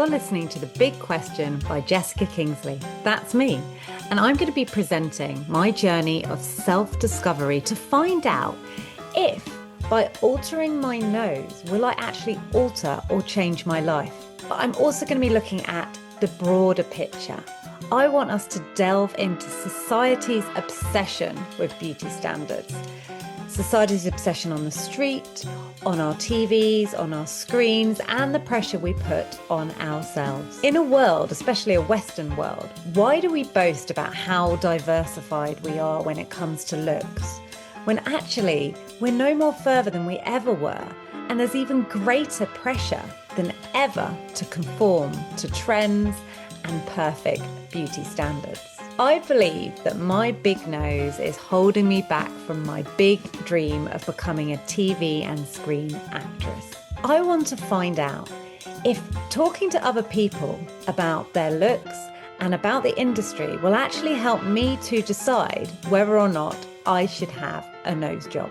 You're listening to The Big Question by Jessica Kingsley. That's me. And I'm going to be presenting my journey of self-discovery to find out if, by altering my nose, will I actually alter or change my life. But I'm also going to be looking at the broader picture. I want us to delve into society's obsession with beauty standards. Society's obsession on the street, on our TVs, on our screens, and the pressure we put on ourselves. In a world, especially a Western world, why do we boast about how diversified we are when it comes to looks? When actually, we're no more further than we ever were, and there's even greater pressure than ever to conform to trends and perfect beauty standards. I believe that my big nose is holding me back from my big dream of becoming a TV and screen actress. I want to find out if talking to other people about their looks and about the industry will actually help me to decide whether or not I should have a nose job.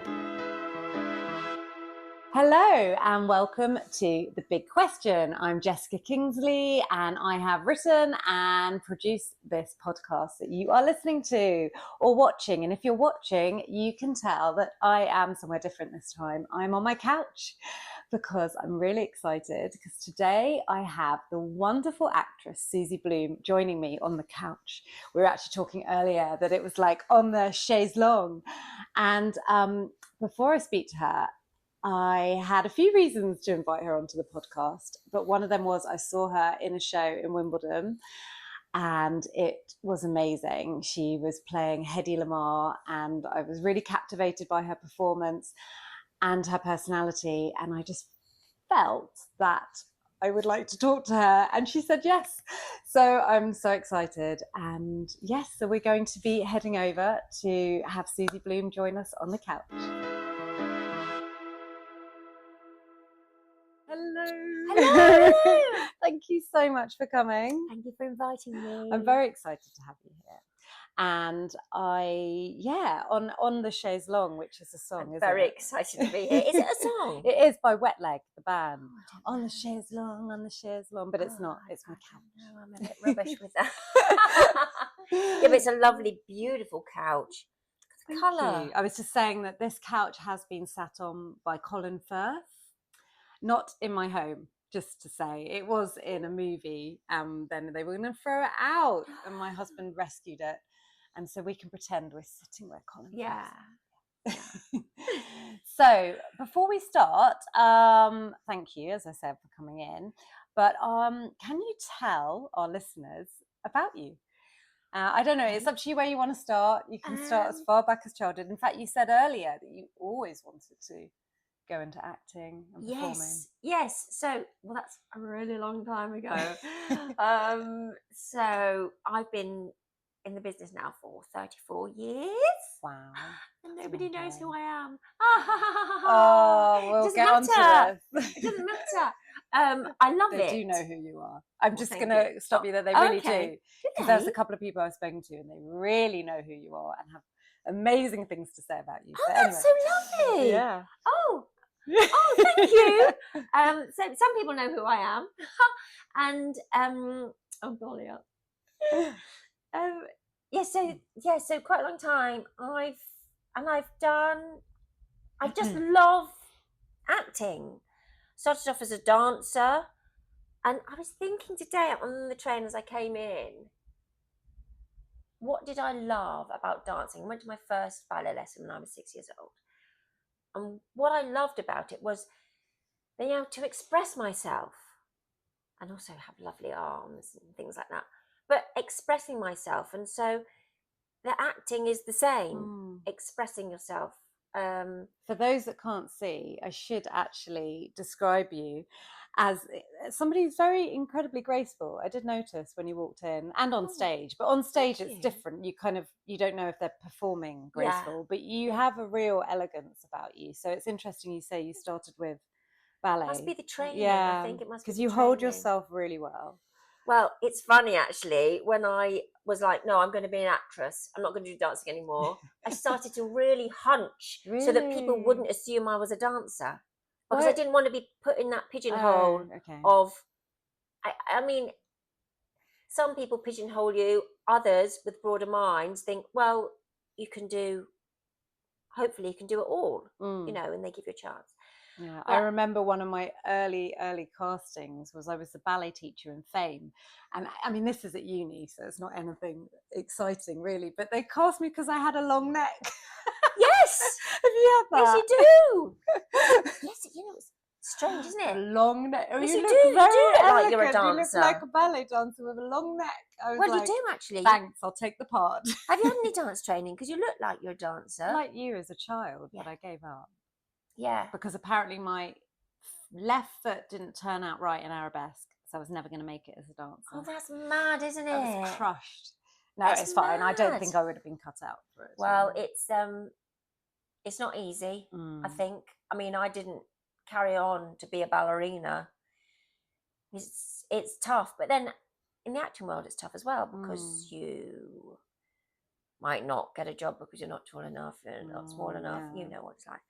Hello and welcome to The Big Question. I'm Jessica Kingsley and I have written and produced this podcast that you are listening to or watching. And if you're watching, you can tell that I am somewhere different this time. I'm on my couch because I'm really excited because today I have the wonderful actress Suzy Bloom joining me on the couch. We were actually talking earlier that it was like on the chaise longue. And before I speak to her, I had a few reasons to invite her onto the podcast, but one of them was I saw her in a show in Wimbledon and it was amazing. She was playing Hedy Lamarr and I was really captivated by her performance and her personality, and I just felt that I would like to talk to her, and she said yes. So I'm so excited, and yes, so we're going to be heading over to have Suzy Bloom join us on the couch. Hello. Thank you so much for coming. Thank you for inviting me. I'm very excited to have you here. And on the chaise longue, which is a song, I'm isn't very it? excited to be here. Is it a song? It is by Wet Leg, the band. On the chaise longue, but it's not. It's my couch. No, I'm a bit rubbish with that. Yeah, but it's a lovely, beautiful couch. The colour. I was just saying that this couch has been sat on by Colin Firth. Not in my home, just to say. It was in a movie, and then they were going to throw it out, and my husband rescued it. And so we can pretend we're sitting where Colin is. So before we start, thank you, as I said, for coming in. But can you tell our listeners about you? I don't know, it's up to you where you want to start. You can start as far back as childhood. In fact, you said earlier that you always wanted to go into acting and performing. Yes. So, well, that's a really long time ago. So I've been in the business now for 34 years. Wow. And nobody knows who I am. Oh, we'll get on to this. It doesn't matter. I love it. They do know who you are. I'm just going to stop you there. They really do. Because there's a couple of people I've spoken to and they really know who you are and have amazing things to say about you. Oh, that's so lovely. Yeah. Oh, thank you. So some people know who I am, and oh golly, so quite a long time. I just love acting. Started off as a dancer, and I was thinking today on the train as I came in, what did I love about dancing? I went to my first ballet lesson when I was 6 years old. And what I loved about it was being able to express myself and also have lovely arms and things like that, but expressing myself. And so the acting is the same, expressing yourself. For those that can't see, I should actually describe you as somebody who's very incredibly graceful. I did notice when you walked in and on stage, but on stage it's different. You don't know if they're performing graceful, but you have a real elegance about you. So it's interesting you say you started with ballet. It must be the training. I think it must be because you hold yourself really well. Well, it's funny actually, when I was like, no, I'm going to be an actress, I'm not going to do dancing anymore, I started to really hunch so that people wouldn't assume I was a dancer. Because I didn't want to be put in that pigeonhole of I mean, some people pigeonhole you, others with broader minds think, well, hopefully you can do it all, and they give you a chance. Yeah, But I remember one of my early castings was I was the ballet teacher in Fame, and I mean this is at uni, so it's not anything exciting really. But they cast me because I had a long neck. yes, Have you had yes, that? you do. Yes, it's strange, isn't A it? long neck. Oh, Yes, you you look do. You very do look elegant. like you're a You look dancer. like a ballet dancer with a long neck. I was Well, like, you do actually. thanks, I'll take the part. Have you had any dance training? Because you look like you're a dancer. Like you as a child, Yeah. but I gave up. Yeah. Because apparently my left foot didn't turn out right in arabesque, so I was never going to make it as a dancer. Oh, that's mad, isn't it? I was crushed. No, That's it's fine. I don't mad. think I would have been cut out for it. Well, it's not easy, I Mm. think. I mean, I didn't carry on to be a ballerina. It's tough, but then in the acting world, it's tough as well because you might not get a job because you're not tall enough and not small enough. Yeah. You know what it's like.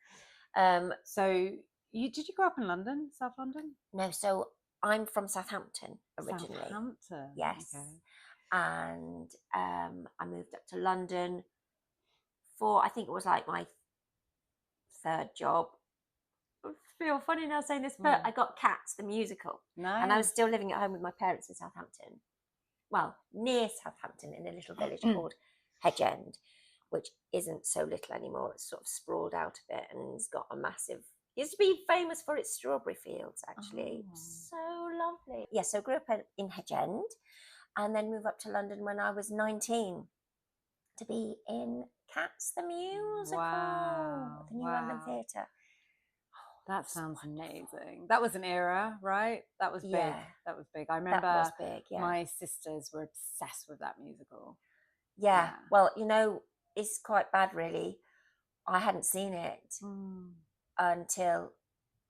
So did you grow up in London, South London? No, so I'm from Southampton originally. Southampton. Yes. Okay. And I moved up to London for, I think it was like my third job. I feel funny now saying this, but I got Cats, the musical. Nice. And I was still living at home with my parents in Southampton. Well, near Southampton in a little village called Hedge End, which isn't so little anymore. It's sort of sprawled out a bit and it's got a massive, used to be famous for its strawberry fields, actually. Oh. So lovely. Yeah, so I grew up in Hedge End and then moved up to London when I was 19 to be in Cats, the musical, at the New London Theatre. That sounds amazing. That was an era, right? That was big. Yeah. That was big. I remember That was big, yeah. my sisters were obsessed with that musical. Yeah. Well, it's quite bad, really. I hadn't seen it until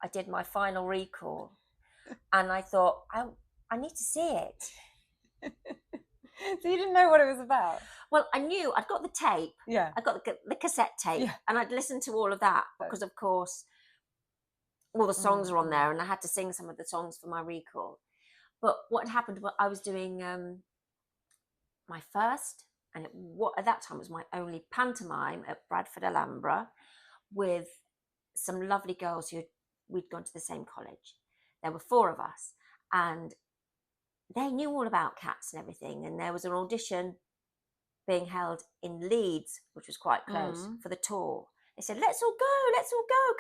I did my final recall. And I thought, I need to see it. So you didn't know what it was about? Well, I knew. I'd got the tape. Yeah. I got the cassette tape. Yeah. And I'd listened to all of that because, of course, all the songs are on there and I had to sing some of the songs for my recall. But what happened was I was doing my first, and at that time was my only pantomime at Bradford Alhambra with some lovely girls we'd gone to the same college. There were 4 of us and they knew all about Cats and everything. And there was an audition being held in Leeds, which was quite close, for the tour. They said, let's all go,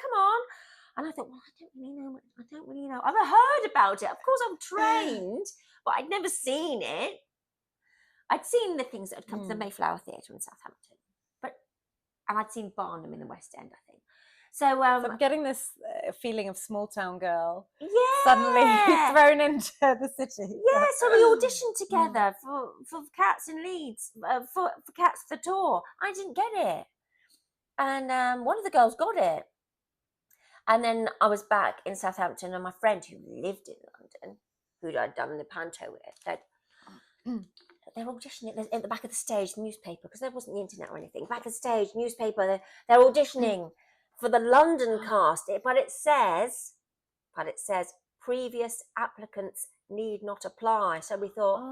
come on. And I thought, well, I don't really know. I've heard about it. Of course, I'm trained, but I'd never seen it. I'd seen the things that had come to the Mayflower Theatre in Southampton, and I'd seen Barnum in the West End, I think. So I'm getting this feeling of small town girl. Yeah. Suddenly thrown into the city. Yeah, so we auditioned together for Cats in Leeds, for Cats the tour. I didn't get it. And one of the girls got it. And then I was back in Southampton and my friend who lived in London, who I'd done the panto with, said, they're auditioning at the back of the stage, newspaper, because there wasn't the internet or anything. Back of the stage, newspaper, they're auditioning for the London cast. But it says previous applicants need not apply. So we thought,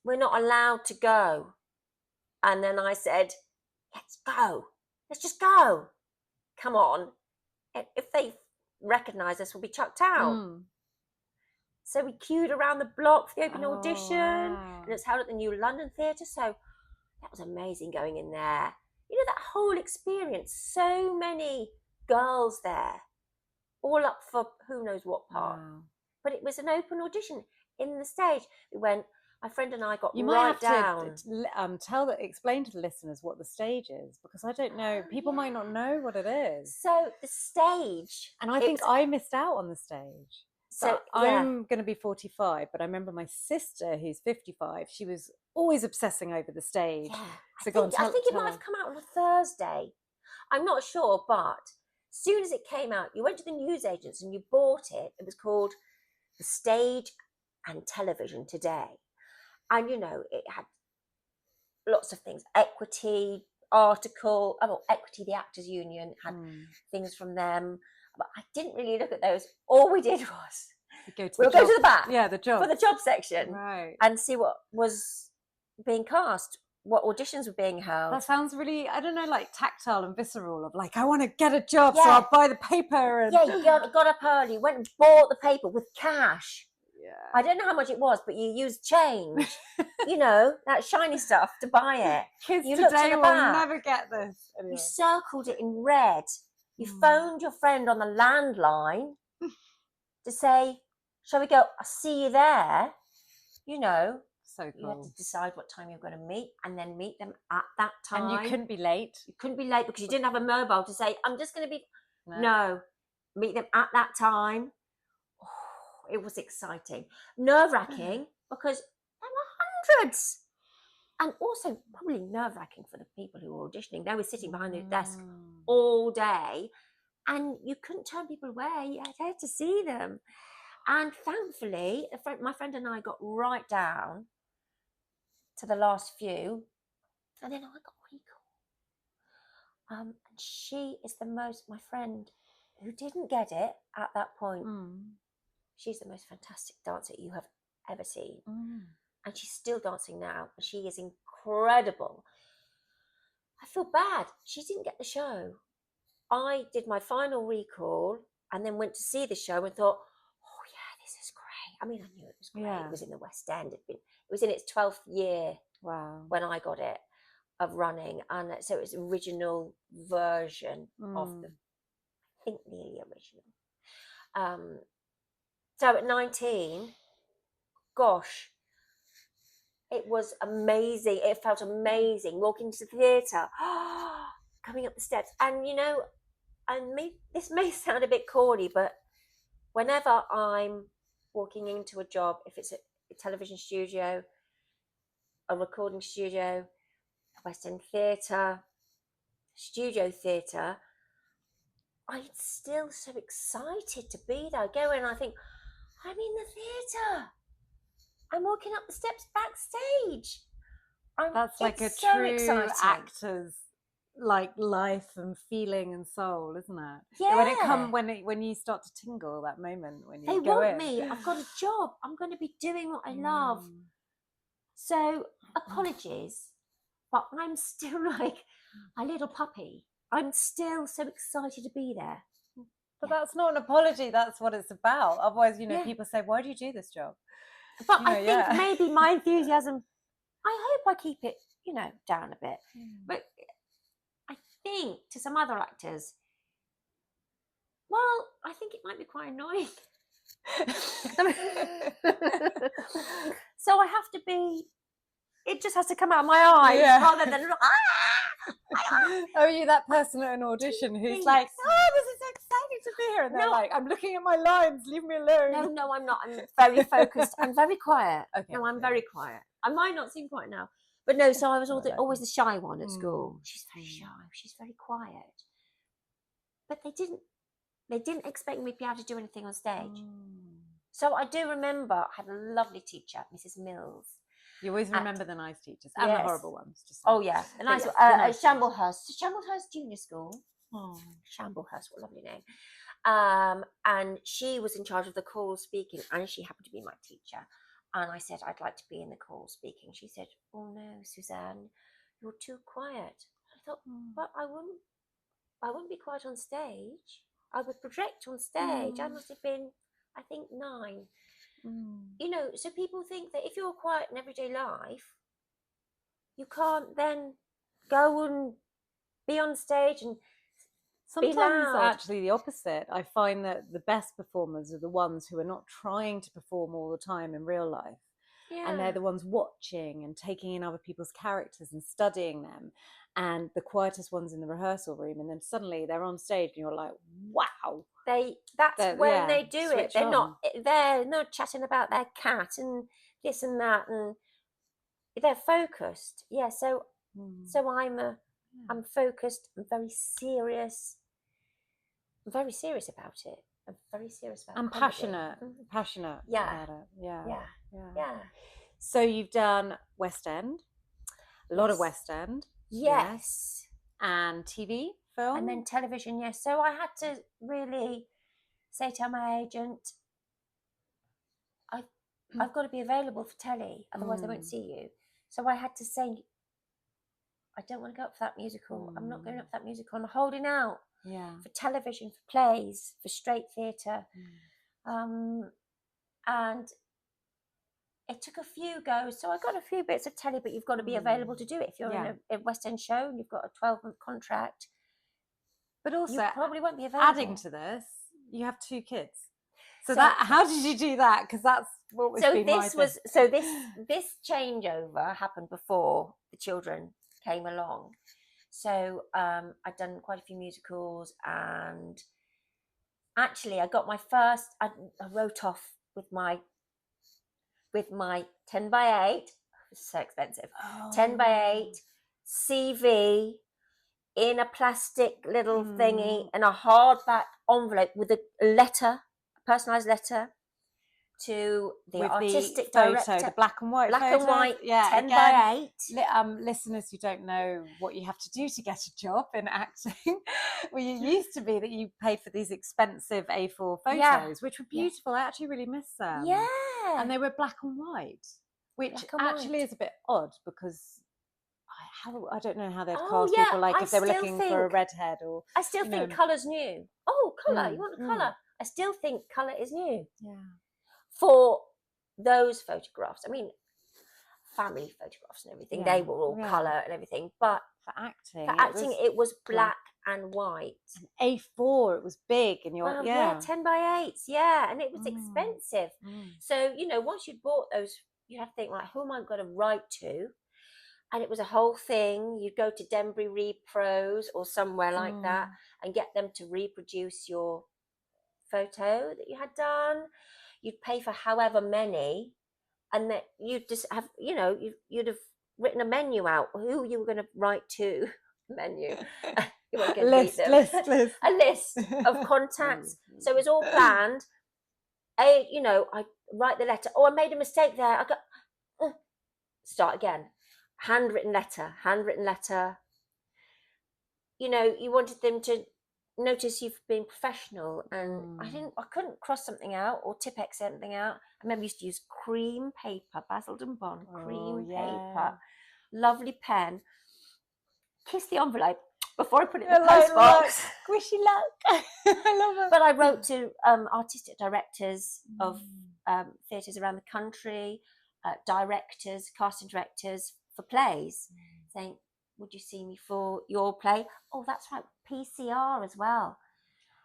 we're not allowed to go. And then I said, let's go. Let's just go. Come on. If they recognise us, we'll be chucked out. So we queued around the block for the open audition. And it's held at the New London Theatre. So that was amazing going in there. That whole experience, so many girls there, all up for who knows what part. But it was an open audition in the stage. We went, my friend and I got right down. Explain to the listeners what the stage is, because I don't know. People might not know what it is. So the stage, and I think I missed out on the stage. So I'm going to be 45, but I remember my sister, who's 55, she was always obsessing over the stage. Yeah. So I think it might have come out on a Thursday. I'm not sure, but as soon as it came out, you went to the newsagents and you bought it. It was called The Stage and Television Today. And, it had lots of things. Equity, article, Equity, the Actors Union, had things from them. But I didn't really look at those. All we did was We'll go to the back. Yeah, the job. For the job section. Right. And see what was being cast, what auditions were being held. That sounds really, I don't know, like tactile and visceral of like, I want to get a job, so Yeah. I'll buy the paper. And Yeah, you got up early, went and bought the paper with cash. Yeah. I don't know how much it was, but you used change, you know, that shiny stuff to buy it. Kids You looked at today the will back. never get this. Anyway. You circled it in red. You phoned your friend on the landline to say, shall we go? I'll see you there. You know, So cool. you had to decide what time you were going to meet and then meet them at that time. And you couldn't be late. You couldn't be late because you didn't have a mobile to say, I'm just going to be... No. Meet them at that time. Oh, it was exciting. Nerve-wracking because there were hundreds. And also probably nerve-wracking for the people who were auditioning. They were sitting behind the desk all day and you couldn't turn people away. You had to see them. And thankfully, my friend and I got right down to the last few. And then I got a recall. And she is my friend who didn't get it at that point. She's the most fantastic dancer you have ever seen. And she's still dancing now. And she is incredible. I feel bad. She didn't get the show. I did my final recall and then went to see the show and thought, oh yeah, this is great. I mean, I knew it was great. Yeah. It was in the West End. It was in its 12th year. Wow. When I got it of running. And so it was original version of the, I think nearly original. So at 19, gosh, it was amazing. It felt amazing walking to the theatre, coming up the steps. And, you know, this may sound a bit corny, but whenever I'm walking into a job, if it's a television studio, a recording studio, a West End theatre, studio theatre, I'm still so excited to be there. I go in and I think, I'm in the theatre. I'm walking up the steps backstage. That's like a so true exciting. Actor's like life and feeling and soul, isn't it? Yeah. When you start to tingle, that moment when you they go want in. me. I've got a job. I'm going to be doing what I love. So apologies, but I'm still like a little puppy. I'm still so excited to be there. But that's not an apology. That's what it's about. Otherwise, you know, people say, "Why do you do this job?" But I think maybe my enthusiasm, I hope I keep it, you know, down a bit. But I think to some other actors, well, I think it might be quite annoying. So I have to be, it just has to come out of my eyes rather than, Are you that person at an audition who's like, oh, this is so exciting to be here? And they're like, I'm looking at my lines, leave me alone. No, I'm not. I'm very focused. I'm very quiet. Okay. No, I'm very quiet. I might not seem quiet now. But no, so I was always the shy one at school. She's very shy. She's very quiet. But they didn't expect me to be able to do anything on stage. So I do remember I had a lovely teacher, Mrs. Mills. You always remember the nice teachers and the horrible ones. Yeah. The nice one. At Shamblehurst. Shamblehurst Junior School. Oh, Shamblehurst, what a lovely name. And she was in charge of the choral speaking and she happened to be my teacher. And I said, I'd like to be in the choral speaking. She said, oh no, Suzanne, you're too quiet. I thought, but I wouldn't be quiet on stage. I would project on stage. I must have been, I think, 9. You know, so people think that if you're quiet in everyday life, you can't then go and be on stage and sometimes actually the opposite. I find that the best performers are the ones who are not trying to perform all the time in real life. And they're the ones watching and taking in other people's characters and studying them, and the quietest ones in the rehearsal room, and then suddenly they're on stage and you're like, wow. That's when they do it. They're not chatting about their cat and this and that, and they're focused. Yeah, so I'm focused. I'm very serious. I'm very serious about it. I'm very serious about it. I'm passionate about it. Yeah. So you've done West End, a lot of West End. Yes. And TV, film. And then television, yes. So I had to really say to my agent, I've got to be available for telly, otherwise they won't see you. So I had to say, I don't want to go up for that musical. I'm not going up for that musical. I'm holding out for television, for plays, for straight theatre. And it took a few goes. So I got a few bits of telly, but you've got to be available to do it. If you're in a West End show and you've got a 12-month contract. But also, you probably won't be available. Adding to this, you have 2 kids. So that, how did you do that? Because that's what was been my thing. So this changeover happened before the children came along. So I'd done quite a few musicals, and actually I got my first. I wrote off with my 10 by 8. It's so expensive. 10 by 8 CV in a plastic little thingy and a hardback envelope with a letter, a personalised letter to the with artistic the director. photo, the black and white black photo. and white, yeah, 10 again, by 8. Listeners who don't know what you have to do to get a job in acting, well, you used to be that you paid for these expensive A4 photos, which were beautiful. I actually really miss them. Yeah. And they were black and white, which actually is a bit odd because I don't know how they'd cast people, like if they were looking for a redhead or... I still think colour's new. Oh, colour, you want a colour. I still think colour is new. Yeah. For those photographs, I mean, family photographs and everything, they were all colour and everything, but for acting it was black and white. And A4, it was big, and 10 by 8s, and it was expensive. So once you'd bought those, you had to think, like, who am I going to write to? And it was a whole thing. You'd go to Denbury Repros or somewhere like that and get them to reproduce your photo that you had done. You'd pay for however many, and that you'd just have, you'd have written a menu out, who you were going to write to. Menu. You weren't going to list. A list of contacts. So it was all planned. I write the letter. Oh, I made a mistake there. I got start again. Handwritten letter. You wanted them to notice you've been professional, and I couldn't cross something out or Tipp-Ex something out. I remember I used to use cream paper, Basildon Bond cream paper, lovely pen, kiss the envelope before I put it in the post box. Wish you luck. I love it. But I wrote to artistic directors of theatres around the country, directors, casting directors for plays, saying, would you see me for your play? Oh, that's right, PCR as well.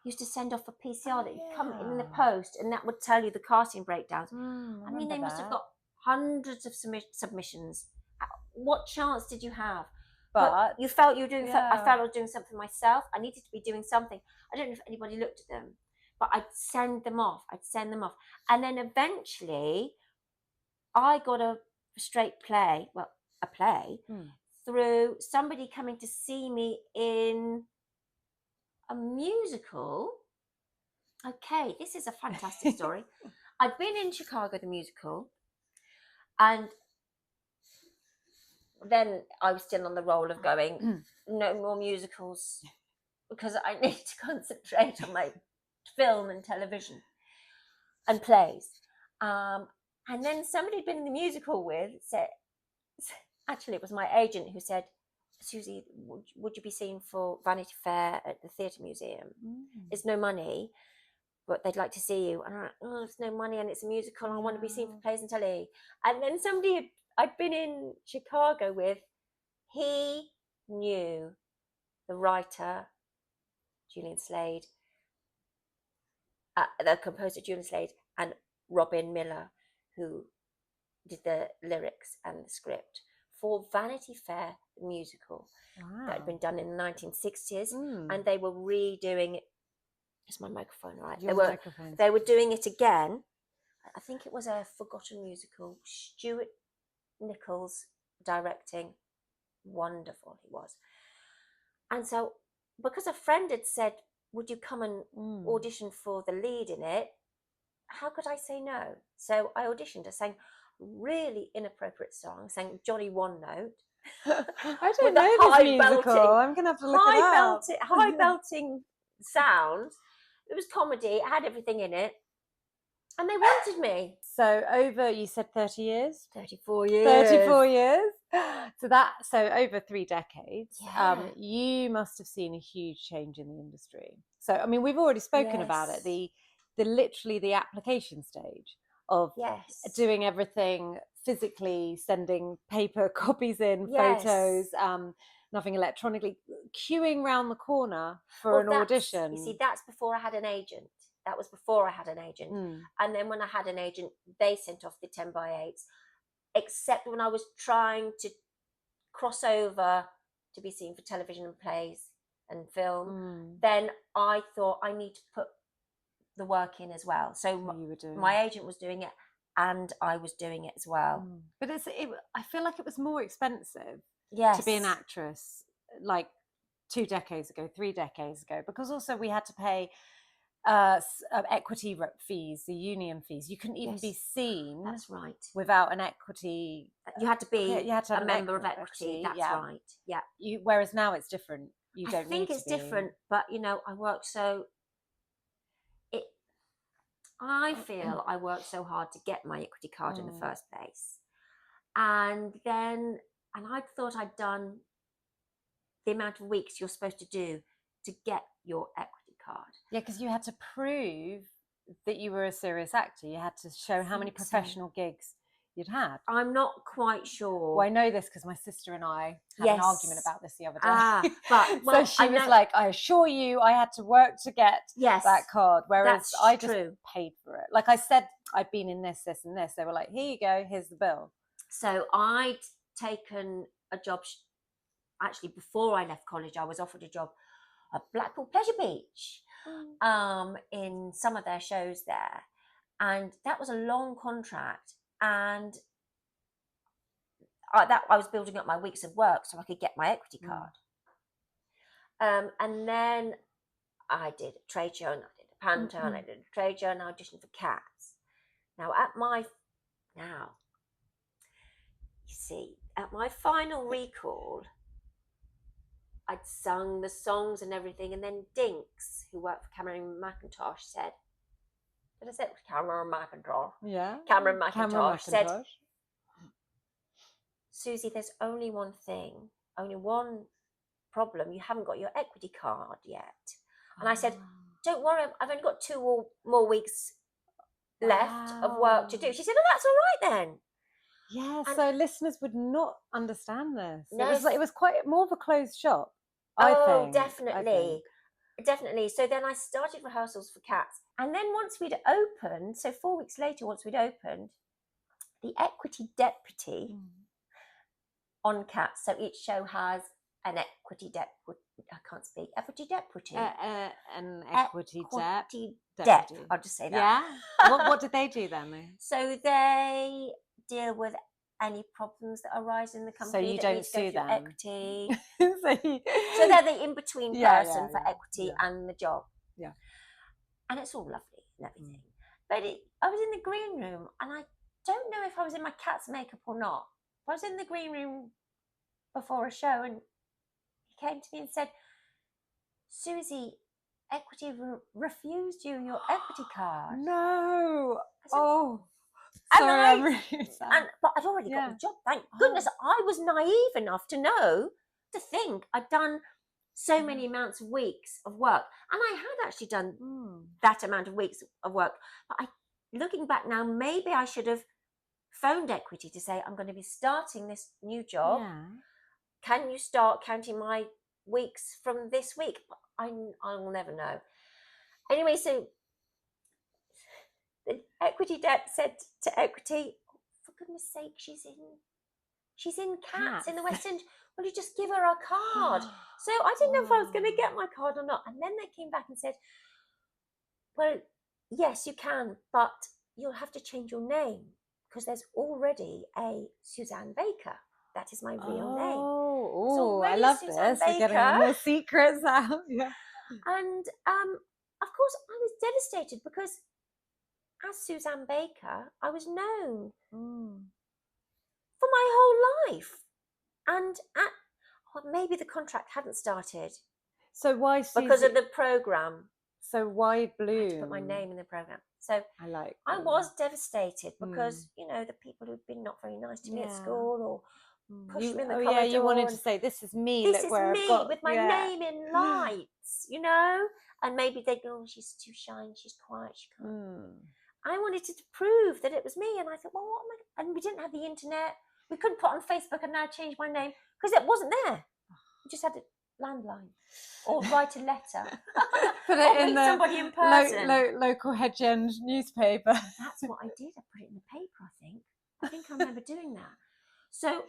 Used to send off a PCR that would come in the post, and that would tell you the casting breakdowns. I mean, they must have got hundreds of submissions. What chance did you have? But you felt you were doing. I felt I was doing something myself. I needed to be doing something. I don't know if anybody looked at them, but I'd send them off, and then eventually, I got a straight play. Well, a play through somebody coming to see me in a musical. Okay, this is a fantastic story. I'd been in Chicago, the musical, and then I was still on the roll of going, no more musicals, because I need to concentrate on my film and television and plays. And then somebody I'd been in the musical with said, actually, it was my agent who said, Suzy, would you be seen for Vanity Fair at the Theatre Museum? There's no money, but they'd like to see you. And I'm like, oh, there's no money and it's a musical. I want to be seen for plays and telly. And then somebody I'd been in Chicago with, he knew the writer, Julian Slade, the composer Julian Slade, and Robin Miller, who did the lyrics and the script for Vanity Fair, the musical that had been done in the 1960s, and they were redoing it. Is my microphone right? They were doing it again. I think it was a forgotten musical. Stuart Nichols directing. Wonderful he was. And so, because a friend had said, would you come and audition for the lead in it? How could I say no? So I auditioned. I sang really inappropriate song, sang Johnny One Note. I don't know this musical. I'm going to have to look it up. High belting sound. It was comedy. It had everything in it. And they wanted me. So over, you said 30 years? 34 years. 34 years. So over 3 decades, Yeah. you must have seen a huge change in the industry. So, I mean, we've already spoken about it, the literally the application stage of doing everything physically, sending paper copies in, photos, nothing electronically, queuing round the corner for an audition. You see, that's before I had an agent. That was before I had an agent. And then when I had an agent, they sent off the 10 by 8s. Except when I was trying to cross over to be seen for television and plays and film, then I thought I need to put the work in as well. So my agent was doing it and I was doing it as well. But I feel like it was more expensive to be an actress like 2 decades ago, 3 decades ago, because also we had to pay equity fees, the union fees. You couldn't even be seen. That's right. Without an equity. You had to be a member of equity. That's right. Yeah. Whereas now it's different. I think it's different, but I worked I feel I worked so hard to get my equity card in the first place. And I thought I'd done the amount of weeks you're supposed to do to get your equity card. Yeah, because you had to prove that you were a serious actor. You had to show how many professional gigs you'd had. I'm not quite sure. Well, I know this because my sister and I had an argument about this the other day. So she was like, I assure you I had to work to get that card, whereas I just paid for it. Like I said, I'd been in this, this and this. They were like, here you go, here's the bill. So I'd taken a job, actually before I left college, I was offered a job at Blackpool Pleasure Beach in some of their shows there. And that was a long contract. And I was building up my weeks of work so I could get my equity card. And then I did a trade show and I did a panto and I did a trade show and I auditioned for Cats. Now, you see, at my final recall, I'd sung the songs and everything, and then Dinks, who worked for Cameron McIntosh, said, did I say it was Cameron McIntosh? Yeah. Cameron McIntosh said, Suzy, there's only one thing, only one problem. You haven't got your equity card yet. And I said, don't worry, I've only got 2 more weeks left of work to do. She said, oh, that's all right then. Yeah, so listeners would not understand this. No, it was quite more of a closed shop, I think. Definitely. So then I started rehearsals for Cats. And then once we'd opened, so 4 weeks later, once we'd opened, the equity deputy on Cats, so each show has an equity deputy. I can't speak. Equity deputy. An equity deputy. I'll just say that. Yeah. What did they do then? So they deal with any problems that arise in the company. So you don't sue them. Equity. So they're the in-between person for equity and the job. Yeah. And it's all lovely and everything. But I was in the green room and I don't know if I was in my Cat's makeup or not. I was in the green room before a show and he came to me and said, Suzy, equity refused you your equity card. No. Said, sorry, I'm really sad. But I'd already got the job. Thank goodness. I was naive enough to think I'd done so many amounts of weeks of work. And I had actually done that amount of weeks of work. But looking back now, maybe I should have phoned equity to say, I'm going to be starting this new job. Yeah. Can you start counting my weeks from this week? I'll never know. Anyway, so the equity dep said to equity, for goodness sake, she's in Cats in the West End. Will you just give her a card? So I didn't know if I was going to get my card or not. And then they came back and said, well, yes, you can, but you'll have to change your name because there's already a Suzanne Baker. That is my real name. Oh, I love Suzanne this. We're getting more secrets out. Yeah. And of course, I was devastated because as Suzanne Baker, I was known for my whole life. And maybe the contract hadn't started. So why Suzy? Because of the programme. So why Bloom? I had to put my name in the programme. So I was devastated Mm. because, you know, the people who'd been not very nice to me at school or pushed me in the Oh corridor. yeah, you wanted to say, this is me. This look is where me I've got, with my name in lights, you know? And maybe they'd go, oh, she's too shy and she's quiet, she can't. I wanted to prove that it was me, and I thought, well, what am I? And we didn't have the internet. We couldn't put on Facebook and now change my name because it wasn't there. We just had a landline or write a letter. Put or it in meet the somebody in person. local hedge end newspaper. That's what I did. I put it in the paper, I think I remember doing that. So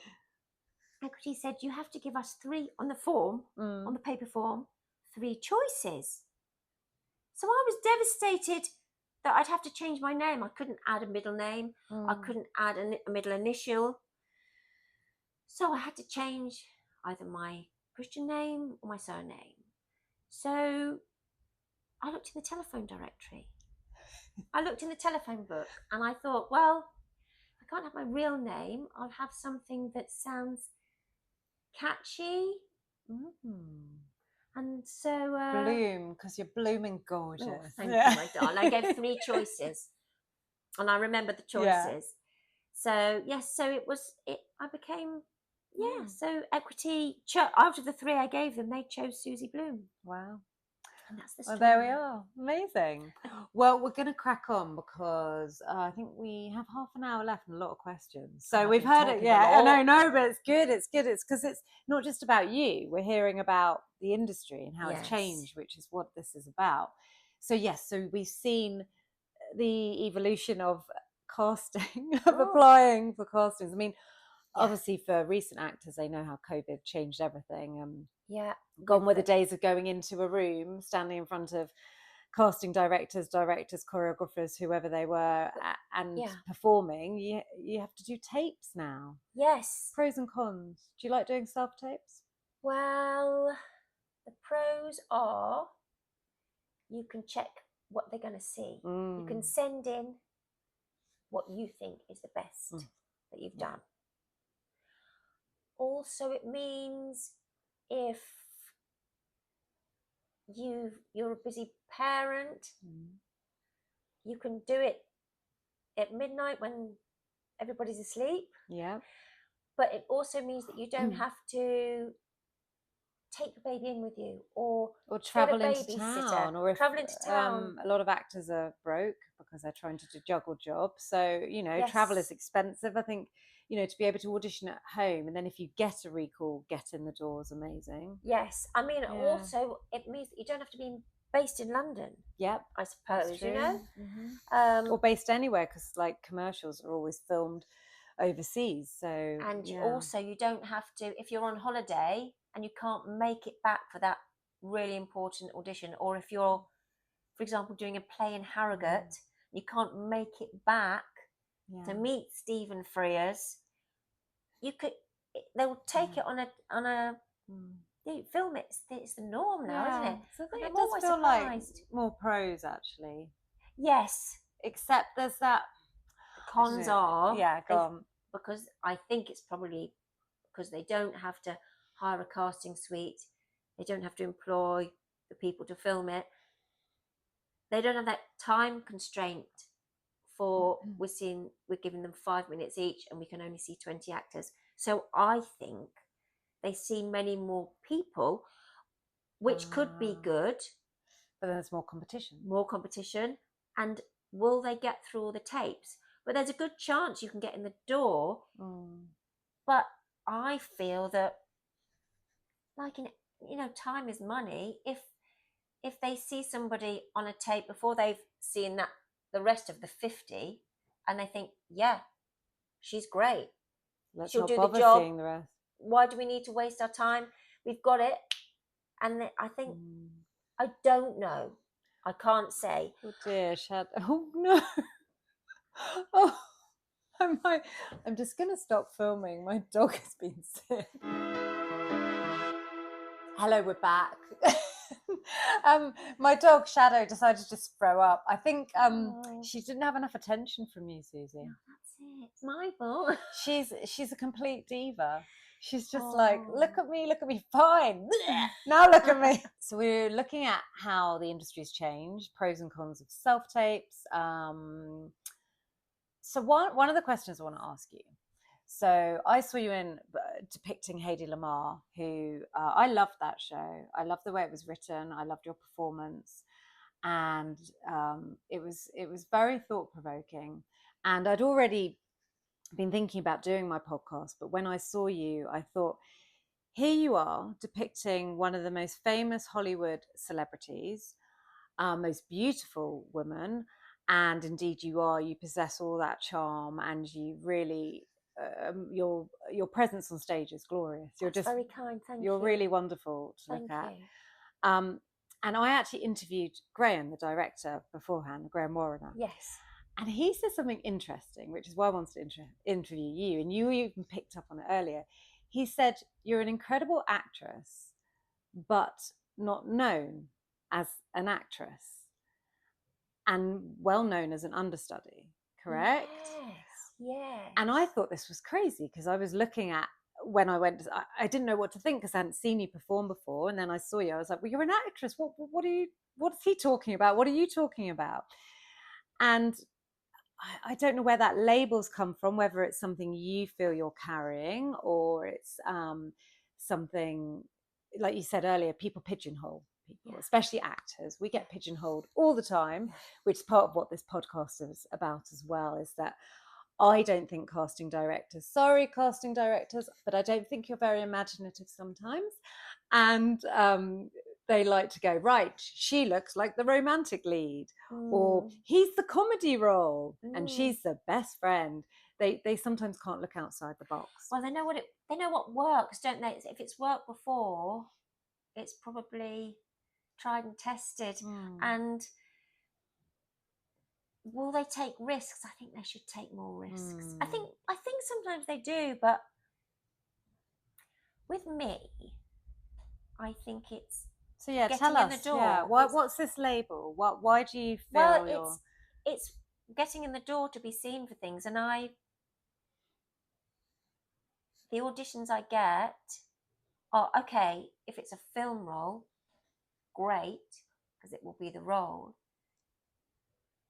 Equity said, you have to give us 3 on the form, on the paper form, 3 choices. So I was devastated that I'd have to change my name. I couldn't add a middle name. I couldn't add a middle initial. So I had to change either my Christian name or my surname. So I looked in the telephone directory. I looked in the telephone book and I thought, well, I can't have my real name. I'll have something that sounds catchy. And so Bloom, because you're blooming gorgeous. Oh, thank you, my darling. I gave 3 choices, and I remember the choices. Yeah. So yes, so I became So Equity out of the 3 I gave them, they chose Suzy Bloom. Wow. And that's the story. Well, there we are. Amazing. Well, we're going to crack on because I think we have half an hour left and a lot of questions. So we've heard it. Yeah, I know, but it's good. It's good. It's because it's not just about you. We're hearing about the industry and how it's changed, which is what this is about. So yes, so we've seen the evolution of casting, of applying for castings. I mean, obviously for recent actors, they know how COVID changed everything. Gone were the days of going into a room, standing in front of casting directors, choreographers, whoever they were, and performing. You have to do tapes now. Yes. Pros and cons. Do you like doing self-tapes? Well, the pros are you can check what they're going to see. You can send in what you think is the best that you've done. Also, it means if you're a busy parent, you can do it at midnight when everybody's asleep. Yeah. But it also means that you don't have to take the baby in with you or travel into town, or travel into town. A lot of actors are broke because they're trying to juggle jobs. So, you know, travel is expensive. I think, you know, to be able to audition at home and then if you get a recall, get in the door is amazing. Yes. I mean, also it means that you don't have to be based in London. Yep. I suppose, you know? Or based anywhere, because like commercials are always filmed overseas. So and also you don't have to, if you're on holiday and you can't make it back for that really important audition, or if you're, for example, doing a play in Harrogate, you can't make it back to meet Stephen Frears, they'll take it on a film it. It's the norm now, isn't it? So it does feel like more pros, actually. Yes, except there's that cons are go on. Because I think it's probably because they don't have to hire a casting suite, they don't have to employ the people to film it, they don't have that time constraint for we're giving them 5 minutes each and we can only see 20 actors. So I think they see many more people, which could be good, but then there's more competition. And will they get through all the tapes? But there's a good chance you can get in the door. But I feel that, like, time is money. If they see somebody on a tape before they've seen the rest of the 50 and they think, yeah, she's great, she'll do the job, seeing the rest. Why do we need to waste our time? We've got it. And I think I don't know, I can't say. Oh dear, oh no. Oh, I'm just gonna stop filming. My dog has been sick. Hello, we're back. My dog Shadow decided to just throw up. I think she didn't have enough attention from you, Suzy. No, that's it. It's my fault. She's a complete diva. She's just like, look at me, fine. Now look at me. So we're looking at how the industry's changed, pros and cons of self-tapes. So one of the questions I want to ask you. So I saw you in depicting Hedy Lamarr, who I loved that show. I loved the way it was written. I loved your performance. And it was very thought-provoking. And I'd already been thinking about doing my podcast, but when I saw you, I thought, here you are depicting one of the most famous Hollywood celebrities, most beautiful woman, and indeed you possess all that charm, and you really your presence on stage is glorious. You're That's very kind. Thank you. You're really wonderful to look at. And I actually interviewed Graham, the director, beforehand, Graham Warrener. Yes. And he said something interesting, which is why I wanted to interview you. And you even picked up on it earlier. He said, you're an incredible actress, but not known as an actress and well known as an understudy, correct? Yes. And I thought this was crazy because I was looking at, when I went, I didn't know what to think because I hadn't seen you perform before. And then I saw you, I was like, well, you're an actress. What's he talking about? What are you talking about? And I don't know where that label's come from, whether it's something you feel you're carrying or it's something, like you said earlier, people pigeonhole people, especially actors. We get pigeonholed all the time, which is part of what this podcast is about as well, is that I don't think casting directors, but I don't think you're very imaginative sometimes. And they like to go, right, she looks like the romantic lead, or he's the comedy role, and she's the best friend. They sometimes can't look outside the box. Well, they know what works, don't they? If it's worked before, it's probably tried and tested. And will they take risks? I think they should take more risks. I think sometimes they do, but with me, I think it's tell us. in the door. Yeah, what's this label? Why do you feel? Well, it's getting in the door to be seen for things, and the auditions I get are okay. If it's a film role, great, because it will be the role.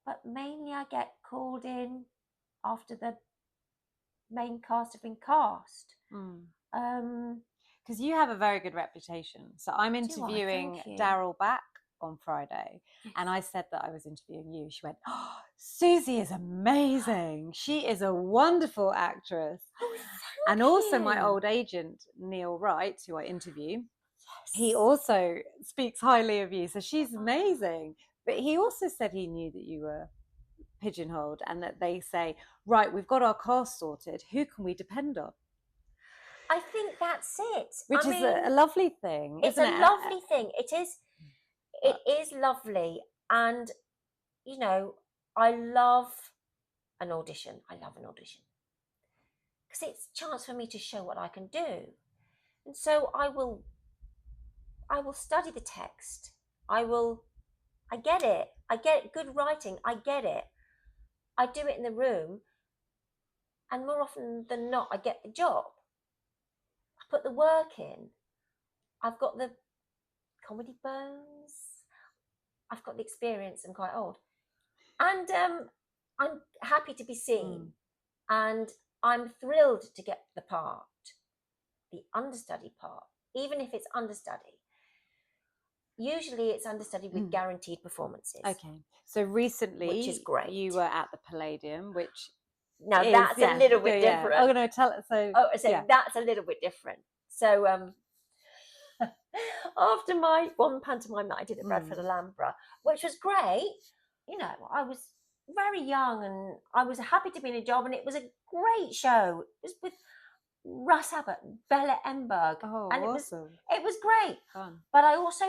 But mainly I get called in after the main cast have been cast. Because you have a very good reputation. So I'm interviewing Daryl back on Friday, and I said that I was interviewing you. She went, oh, Suzy is amazing. She is a wonderful actress. And also my old agent, Neil Wright, who I interview, he also speaks highly of you. So she's amazing. But he also said he knew that you were pigeonholed and that they say, right, we've got our cast sorted. Who can we depend on? I think that's it. Which is a lovely thing, isn't it? It's a lovely thing. It is. It is lovely. And, you know, I love an audition. Because it's a chance for me to show what I can do. And so I will study the text. I get it. I get good writing. I get it. I do it in the room. And more often than not, I get the job. I put the work in. I've got the comedy bones. I've got the experience. I'm quite old. And I'm happy to be seen. And I'm thrilled to get the part, the understudy part, even if it's understudy. Usually it's understudy with guaranteed performances. Okay. So recently, which is great. You were at the Palladium, which now that's a little bit different. I'm going to tell it. So that's a little bit different. So after my one pantomime that I did at Bradford Alhambra, which was great, you know, I was very young and I was happy to be in a job, and it was a great show. It was with Russ Abbott, Bella Emberg, and awesome. It was great. Fun. But I also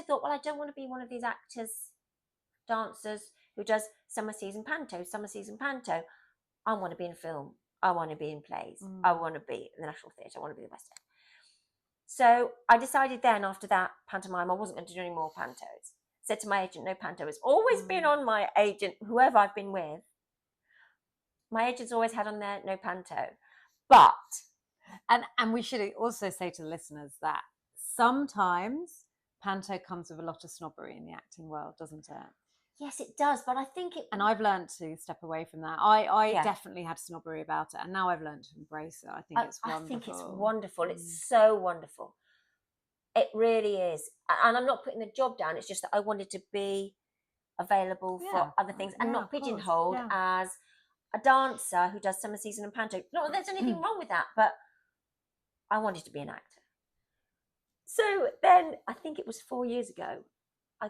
thought, well, I don't want to be one of these actors, dancers who does summer season panto. I want to be in film. I want to be in plays. I want to be in the National Theatre. I want to be the West End. So I decided then, after that pantomime, I wasn't going to do any more pantos. Said to my agent, no panto. It's always been on my agent, whoever I've been with. My agent's always had on there, no panto. But And we should also say to the listeners that sometimes panto comes with a lot of snobbery in the acting world, doesn't it? Yes, it does, but I think it... And I've learned to step away from that. I definitely had snobbery about it, and now I've learned to embrace it. I think it's wonderful. I think it's wonderful. It's so wonderful. It really is. And I'm not putting the job down. It's just that I wanted to be available for other things and not pigeonholed as a dancer who does summer season and panto. Not that there's anything wrong with that, but I wanted to be an actor. So then I think it was 4 years ago, I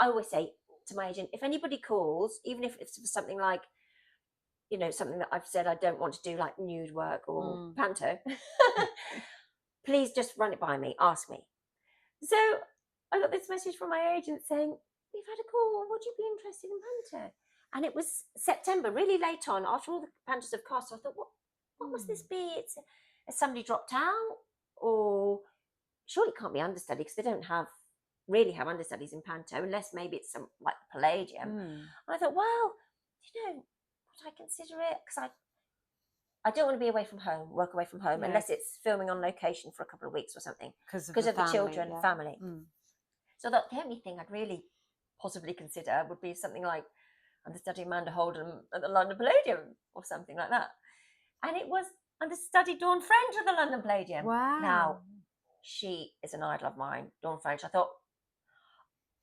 always say to my agent, if anybody calls, even if it's for something like, something that I've said I don't want to do, like nude work or panto, please just run it by me, ask me. So I got this message from my agent saying, we've had a call, would you be interested in panto? And it was September, really late on, after all the pantos have cost. So I thought, what must this be? Has somebody dropped out? Or surely it can't be understudy, because they don't really have understudies in panto, unless maybe it's some like Palladium. And I thought, well, would I consider it? Because I don't want to be away from home, work away from home, unless it's filming on location for a couple of weeks or something, because of the children, family. So that the only thing I'd really possibly consider would be something like understudy Amanda Holden at the London Palladium or something like that. And it was understudy Dawn French at the London Palladium. Wow. Now, she is an idol of mine, Dawn French. I thought,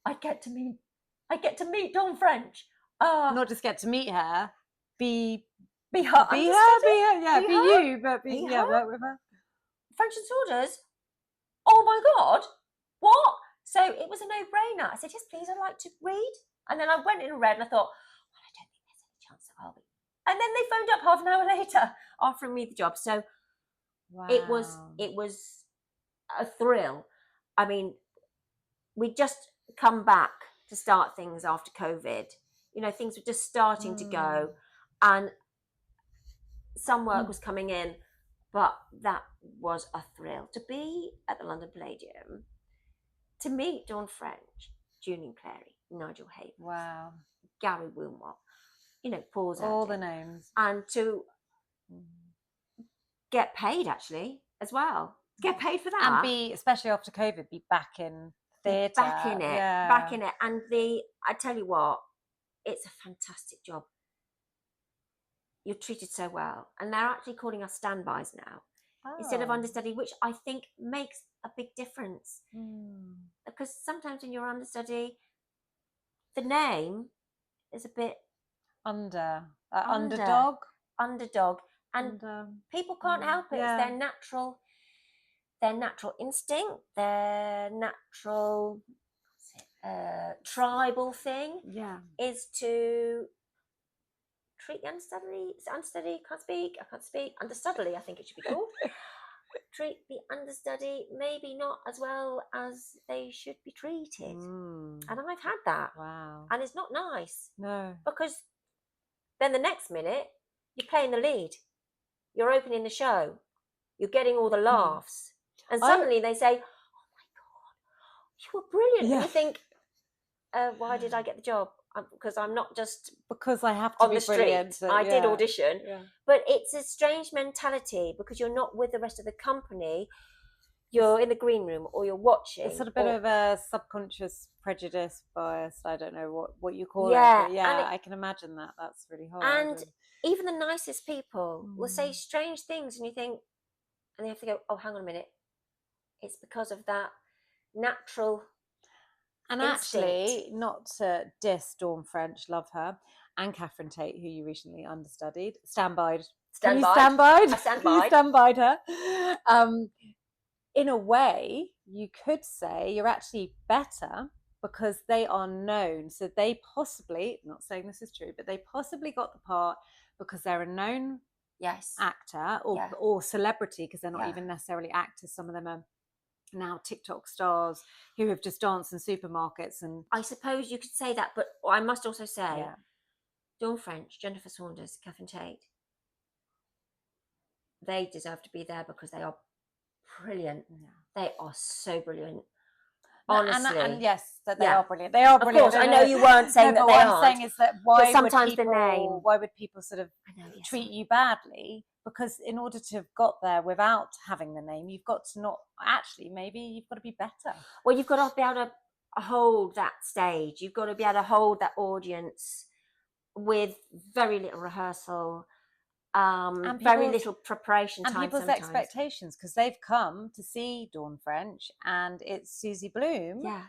I get to meet Dawn French. Not just get to meet her, be her, be her, you, but work with her. French and Saunders. Oh my God, what? So it was a no-brainer. I said, yes, please, I'd like to read. And then I went in and read, and I thought, well, I don't think there's any chance that I'll be. And then they phoned up half an hour later offering me the job. So it was a thrill. I mean, we just come back to start things after COVID. Things were just starting to go, and some work was coming in, but that was a thrill to be at the London Palladium, to meet Dawn French, Julian Clary, Nigel Hayes, Gary Woonwop, Paul's all the names, and to get paid actually as well. Get paid for that, and be, especially after COVID, be back in theatre, back in it. And I tell you what, it's a fantastic job. You're treated so well, and they're actually calling us standbys now instead of understudy, which I think makes a big difference. Because sometimes when you're understudy, the name is a bit underdog, and people can't help it. It's their natural instinct, their natural tribal thing is to treat the understudy, I can't speak, understudy, I think it should be called. Treat the understudy maybe not as well as they should be treated. And I've had that. Wow. And it's not nice. No. Because then the next minute, you're playing the lead. You're opening the show. You're getting all the laughs. And suddenly they say, oh my God, you were brilliant. And you think, why did I get the job? Because I'm not just because I have to on be the brilliant. street. I did audition, but it's a strange mentality because you're not with the rest of the company. You're in the green room or you're watching. It's sort of a bit of a subconscious prejudice, bias. I don't know what you call it. But I can imagine that. That's really hard. And even the nicest people will say strange things, and you think, and they have to go, oh, hang on a minute. It's because of that natural. And instinct. Actually, not to diss Dawn French, love her, and Catherine Tate, who you recently understudied. Stand by her. In a way, you could say you're actually better because they are known. So they possibly, not saying this is true, but they possibly got the part because they're a known actor or celebrity, because they're not even necessarily actors. Some of them are now TikTok stars who have just danced in supermarkets. And I suppose you could say that, but I must also say Dawn French, Jennifer Saunders, Catherine Tate, they deserve to be there because they are brilliant. They are so brilliant. Honestly. And yes, that they are brilliant. They are brilliant. Of course, I know you weren't saying that they aren't. What I'm saying is that why would people sort of treat you badly? because in order to have got there without having the name, you've got to not actually, maybe you've got to be better. Well, you've got to be able to hold that stage. You've got to be able to hold that audience with very little rehearsal, very little preparation time, and people's expectations, because they've come to see Dawn French and it's Suzy Bloom. Yeah.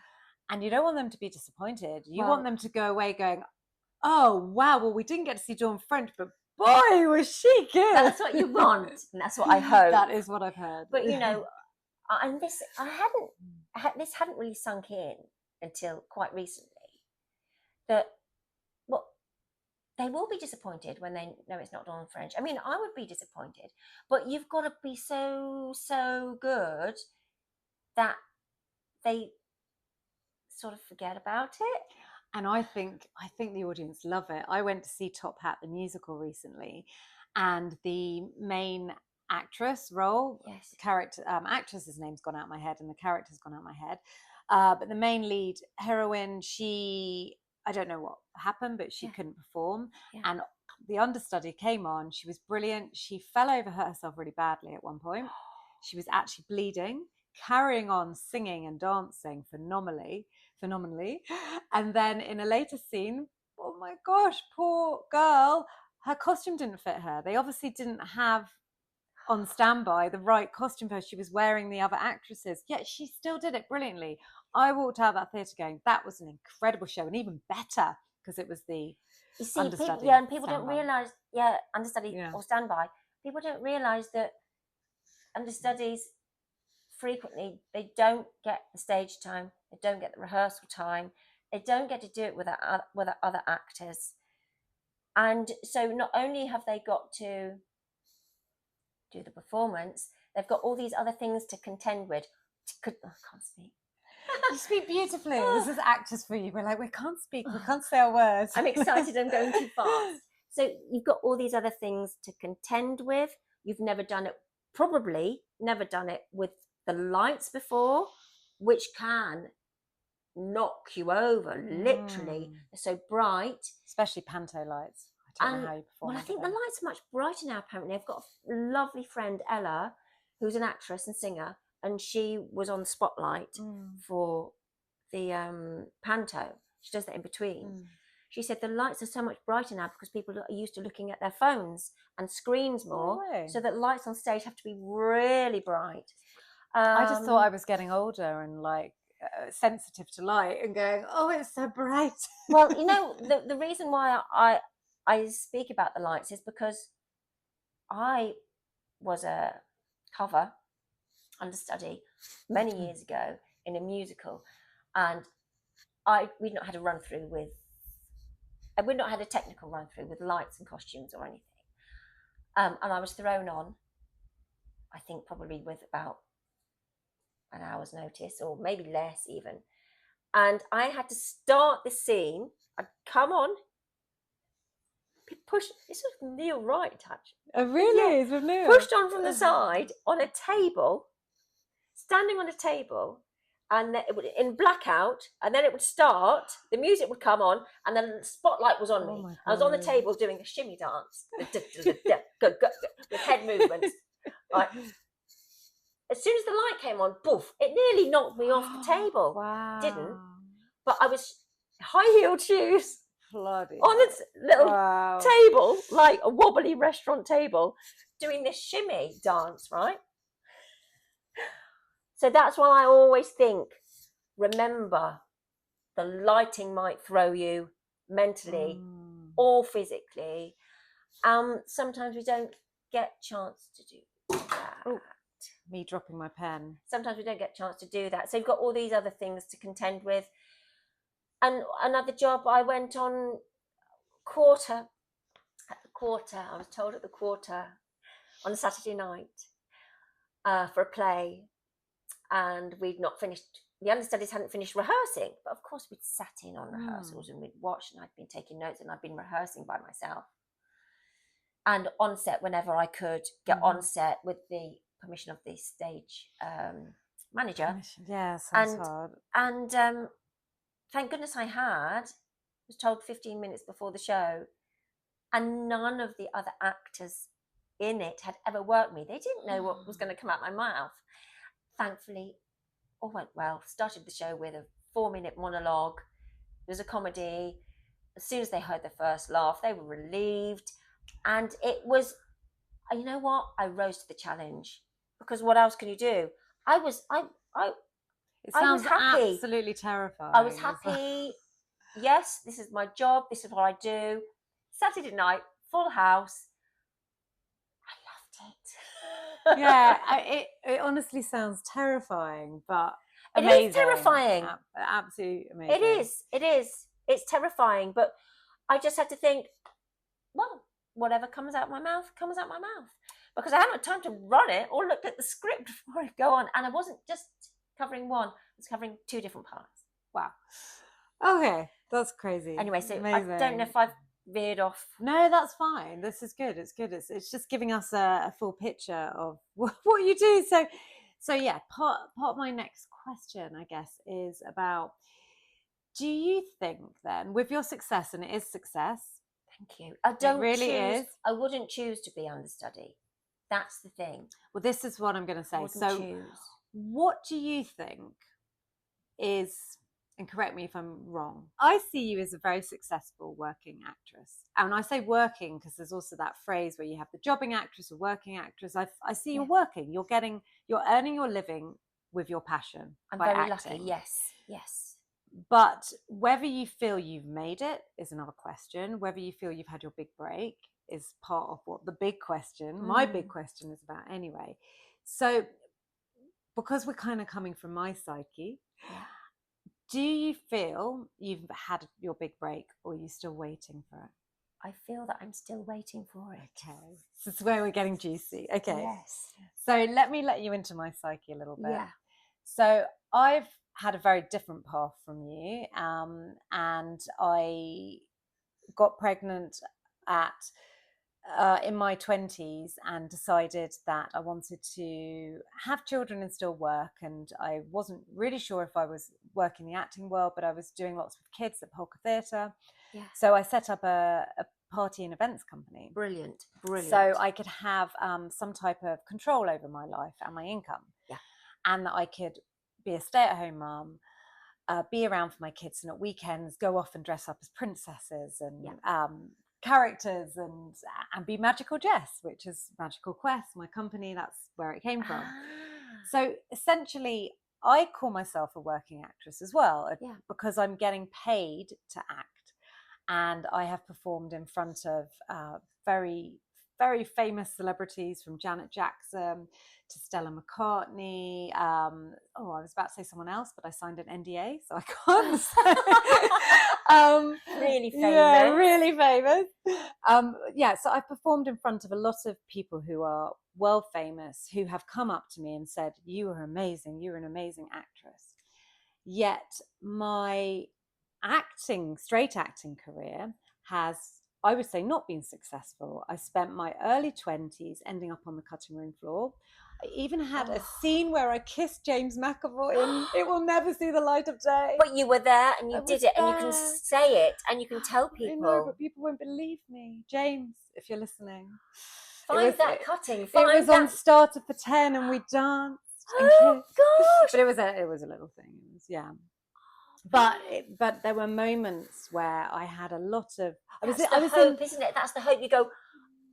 And you don't want them to be disappointed. You want them to go away going, oh, wow, well, we didn't get to see Dawn French, but boy, was she good. That's what you want, and that's what I hope. That is what I've heard. But, and this hadn't really sunk in until quite recently, that, well, they will be disappointed when they know it's not Dawn French. I mean, I would be disappointed, but you've got to be so good that they sort of forget about it. And I think the audience love it. I went to see Top Hat the musical recently, and the main actress role, yes, character, actress's name's gone out of my head, and the character's gone out of my head. But the main lead heroine, I don't know what happened, but she couldn't perform. Yeah. And the understudy came on. She was brilliant. She fell over, hurt herself really badly at one point. She was actually bleeding, carrying on singing and dancing phenomenally. And then in a later scene, oh my gosh, poor girl, her costume didn't fit her. They obviously didn't have on standby the right costume for her. She was wearing the other actresses, yet she still did it brilliantly. I walked out of that theatre going, that was an incredible show, and even better because it was the understudy. And people don't realise, understudy or standby, people don't realise that understudies frequently, they don't get the stage time, they don't get the rehearsal time, they don't get to do it with other actors. And so not only have they got to do the performance, they've got all these other things to contend with. I can't speak. You speak beautifully. This is actors for you. We're like, we can't speak, we can't say our words. I'm excited, I'm going too fast. So you've got all these other things to contend with. You've probably never done it with the lights before, which can knock you over, literally. They're so bright. Especially panto lights. I don't know how you perform. Well, I think the lights are much brighter now, apparently. I've got a lovely friend, Ella, who's an actress and singer, and she was on Spotlight for the panto. She does that in between. She said the lights are so much brighter now because people are used to looking at their phones and screens more, so that lights on stage have to be really bright. I just thought I was getting older and like sensitive to light and going, oh, it's so bright. Well, the reason why I speak about the lights is because I was a cover understudy many years ago in a musical, and we'd not had a technical run through with lights and costumes or anything, and I was thrown on, I think probably with about an hour's notice or maybe less even, and I had to start the scene. I'd come on, push. This was Neil Wright touch. Oh really? It's with Neil. Pushed on from the side on a table, standing on a table, and then it would in blackout, and then it would start. The music would come on, and then the spotlight was on me. I was on the table doing a shimmy dance with head movements. Right. As soon as the light came on, poof! It nearly knocked me off the table. Wow. Didn't, but I was high-heeled shoes. Bloody on this little table, like a wobbly restaurant table, doing this shimmy dance, right? So that's why I always think, remember, the lighting might throw you mentally or physically. Sometimes we don't get a chance to do that. Ooh, me dropping my pen. Sometimes we don't get a chance to do that. So you've got all these other things to contend with. And another job, I went on at the quarter, I was told at the quarter on a Saturday night for a play, and we'd not finished, the understudies hadn't finished rehearsing, but of course we'd sat in on rehearsals and we'd watched, and I'd been taking notes and I'd been rehearsing by myself. And on set, whenever I could get on set with the permission of the stage manager. Yeah, sounds hard. And thank goodness I was told 15 minutes before the show, and none of the other actors in it had ever worked me. They didn't know what was going to come out my mouth. Thankfully, all went well. Started the show with a 4-minute monologue. It was a comedy. As soon as they heard the first laugh, they were relieved. And it was, you know what? I rose to the challenge, because what else can you do? It I was sounds happy. absolutely terrifying. I was happy. Yes, this is my job. This is what I do. Saturday night, full house. I loved it. Yeah, it honestly sounds terrifying, but amazing. It is terrifying. Absolutely amazing. It is. It's terrifying, but I just had to think, well, whatever comes out my mouth, comes out my mouth. Because I haven't had time to run it or look at the script before I go on. And I wasn't just covering one, I was covering 2 different parts. Wow. Okay, that's crazy. Anyway, so amazing. I don't know if I've veered off. No, that's fine. This is good. It's good. It's just giving us a full picture of what you do. So yeah, part of my next question, I guess, is about, do you think then, with your success, and it is success, thank you, I wouldn't choose to be understudy. That's the thing. Well, this is what I'm going to say. What do you think is, and correct me if I'm wrong, I see you as a very successful working actress. And I say working because there's also that phrase where you have the jobbing actress or working actress. I see you're working. You're earning your living with your passion. I'm by very acting. lucky. Yes. But whether you feel you've made it is another question. Whether you feel you've had your big break is part of what the big question, my big question, is about anyway. So because we're kind of coming from my psyche, do you feel you've had your big break, or are you still waiting for it? I feel that I'm still waiting for it. Okay, so this is where we're getting juicy. Okay, yes. So let me let you into my psyche a little bit. Yeah. So I've had a very different path from you, and I got pregnant in my 20s and decided that I wanted to have children and still work. And I wasn't really sure if I was working the acting world, but I was doing lots with kids at Polka Theatre. Yeah. So I set up a party and events company. Brilliant. So I could have some type of control over my life and my income. Yeah. And that I could be a stay-at-home mum, be around for my kids, and at weekends go off and dress up as princesses and characters and be Magical Jess, which is Magical Quest, my company. That's where it came from. So essentially, I call myself a working actress as well, because I'm getting paid to act, and I have performed in front of very, very famous celebrities, from Janet Jackson to Stella McCartney. I was about to say someone else, but I signed an NDA, so I can't say. Really famous. Yeah, really famous. So I've performed in front of a lot of people who are world famous, who have come up to me and said, "You are amazing. You're an amazing actress." Yet my straight acting career has, I would say, not been successful. I spent my early 20s ending up on the cutting room floor. I even had a scene where I kissed James McAvoy, and it will never see the light of day. But you were there, and you did it, and you can say it, and you can tell people. I know, but people won't believe me. James, if you're listening. Find that cutting. It was on Starter for 10, and we danced. Oh, gosh. But it was a little thing. But there were moments where I had a lot of. Isn't it? That's the hope. You go,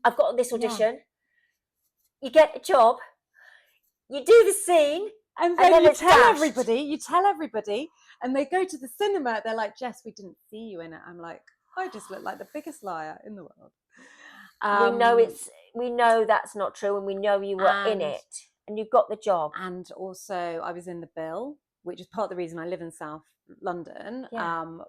I've got this audition. You get a job. You do the scene, and then you tell everybody, and they go to the cinema. They're like, "Jess, we didn't see you in it." I'm like, I just look like the biggest liar in the world. We know that's not true, and we know you were in it, and you got the job. And also, I was in the bill, which is part of the reason I live in South London,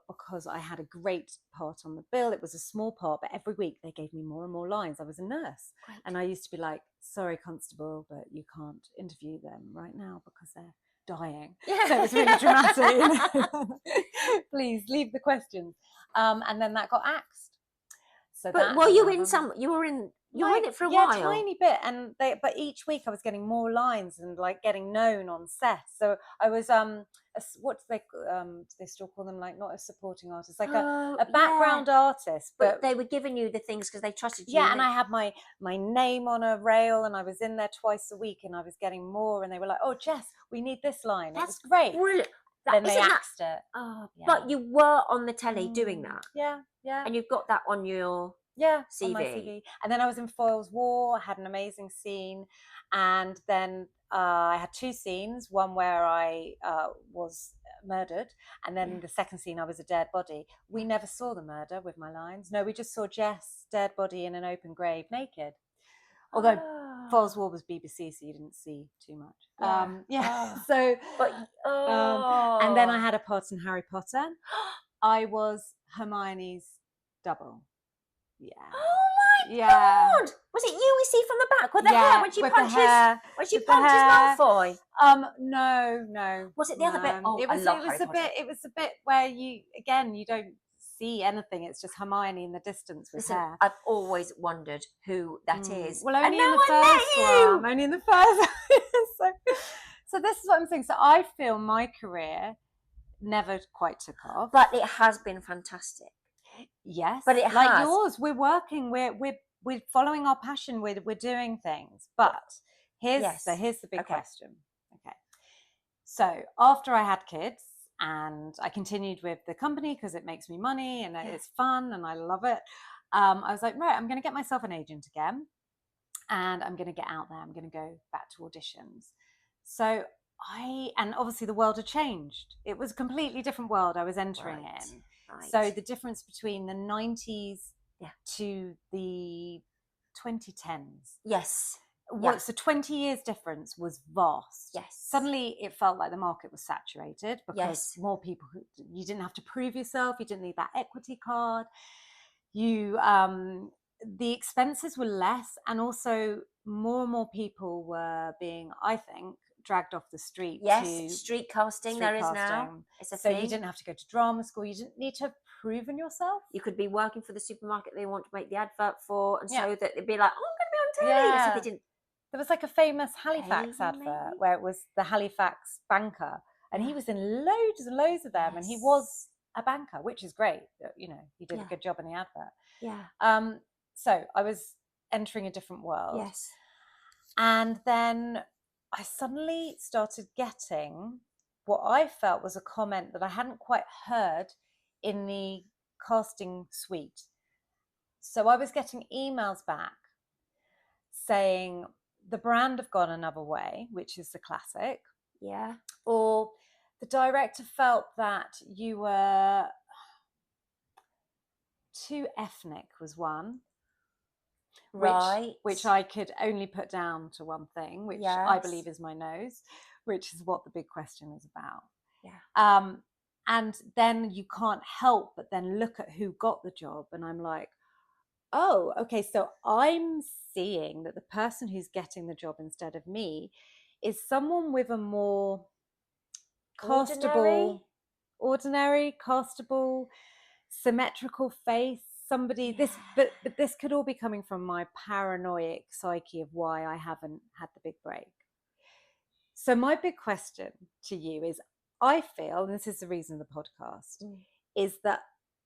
because I had a great part on the bill. It was a small part, but every week they gave me more and more lines. I was a nurse. Great. And I used to be like, "Sorry, constable, but you can't interview them right now because they're dying." So it was really dramatic. Please leave the questions. And then that got axed. So but were you in some? You were in it for a while. Yeah, tiny bit, but each week I was getting more lines and like getting known on set. So I was what do they still call them, like not a supporting artist, like a background artist. But they were giving you the things because they trusted you. Yeah, and I had my name on a rail, and I was in there twice a week, and I was getting more, and they were like, "Oh, Jess, we need this line." It was great. Brilliant. Then they axed it. Oh, yeah. But you were on the telly doing that. Yeah. And you've got that on your CV. On my CV. And then I was in Foyle's War. I had an amazing scene, and then I had 2 scenes. One where I was murdered, and then the second scene I was a dead body. We never saw the murder with my lines. No, we just saw Jess dead body in an open grave, naked. Although Foyle's War was BBC, so you didn't see too much. So, and then I had a part in Harry Potter. I was Hermione's double. Yeah. Oh my God! Was it you we see from the back with the hair when she punches Malfoy? No. Was it the other bit? Oh, it was a bit where you don't see anything. It's just Hermione in the distance with hair. I've always wondered who that is. Well, only in the first one. Only in the first. So this is what I'm saying. So I feel my career never quite took off, but it has been fantastic. Yes, but it like has. Yours. We're working. We're following our passion. We're doing things. But here's the big question. Okay, so after I had kids and I continued with the company because it makes me money and it's fun and I love it. I was like, right, I'm going to get myself an agent again, and I'm going to get out there. I'm going to go back to auditions. So and obviously the world had changed. It was a completely different world I was entering in. Right. So the difference between the 90s to the 2010s. Yes. So 20 years difference was vast. Yes. Suddenly it felt like the market was saturated because more people, you didn't have to prove yourself. You didn't need that equity card. The expenses were less, and also more and more people were being, I think, dragged off the street. Street casting there is now. It's a thing. You didn't have to go to drama school. You didn't need to have proven yourself. You could be working for the supermarket they want to make the advert for, and so that they'd be like, "Oh, I'm going to be on telly." So they didn't. There was like a famous Halifax advert where it was the Halifax banker, and he was in loads and loads of them, and he was a banker, which is great. You know, he did a good job in the advert. Yeah. So I was entering a different world. Yes. And then I suddenly started getting what I felt was a comment that I hadn't quite heard in the casting suite. So I was getting emails back saying the brand have gone another way, which is the classic. Yeah. Or the director felt that you were too ethnic was one. Right. Which I could only put down to one thing, which I believe is my nose, which is what the big question is about. Yeah. And then you can't help but then look at who got the job, and I'm like, oh, okay, so I'm seeing that the person who's getting the job instead of me is someone with a more castable, symmetrical face. Somebody but this could all be coming from my paranoid psyche of why I haven't had the big break. So my big question to you is, I feel, and this is the reason of the podcast, is that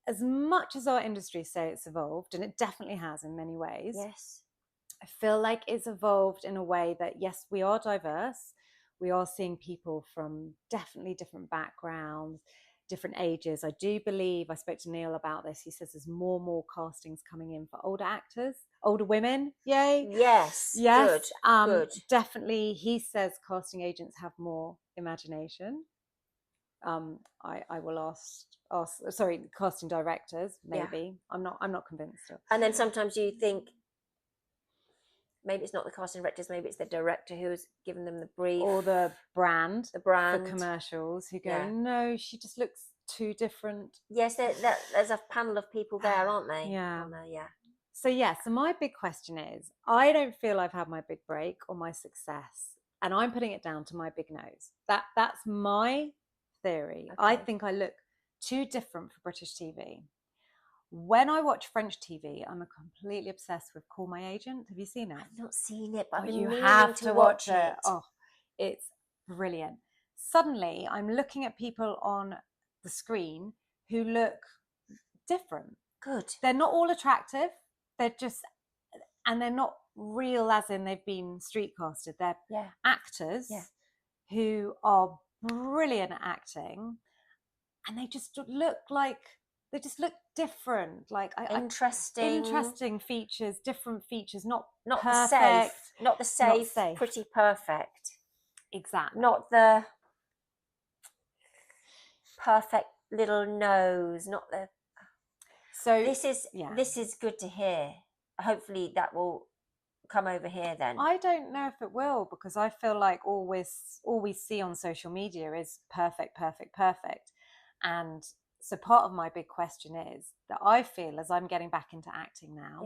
as much as our industry say it's evolved, and it definitely has in many ways, I feel like it's evolved in a way that, yes, we are diverse. We are seeing people from definitely different backgrounds, different ages. I do believe, I spoke to Neil about this, he says there's more and more castings coming in for older actors, older women. Yay. Yes. Good. Definitely, he says casting agents have more imagination. I will ask casting directors, maybe. I'm not convinced of. And then sometimes you think maybe it's not the casting directors, maybe it's the director who's given them the brief, or the brand for commercials, who go, no, she just looks too different. Yes, there's a panel of people there, aren't they? Yeah. So my big question is, I don't feel I've had my big break or my success, and I'm putting it down to my big nose. That's my theory. I think I look too different for British TV. When I watch French TV, I'm completely obsessed with Call My Agent. Have you seen it? I've not seen it, but I've been you meaning have to watch it. Oh, it's brilliant. Suddenly, I'm looking at people on the screen who look different. Good. They're not all attractive. They're just, and they're not real as in they've been street casted. They're actors who are brilliant at acting, and they just look different. Like interesting features, different features, not perfect, not the safe, pretty perfect. Exactly. Not the perfect little nose, not the. So this is good to hear. Hopefully that will come over here then. I don't know if it will, because I feel like all we see on social media is perfect. And so part of my big question is that I feel, as I'm getting back into acting now,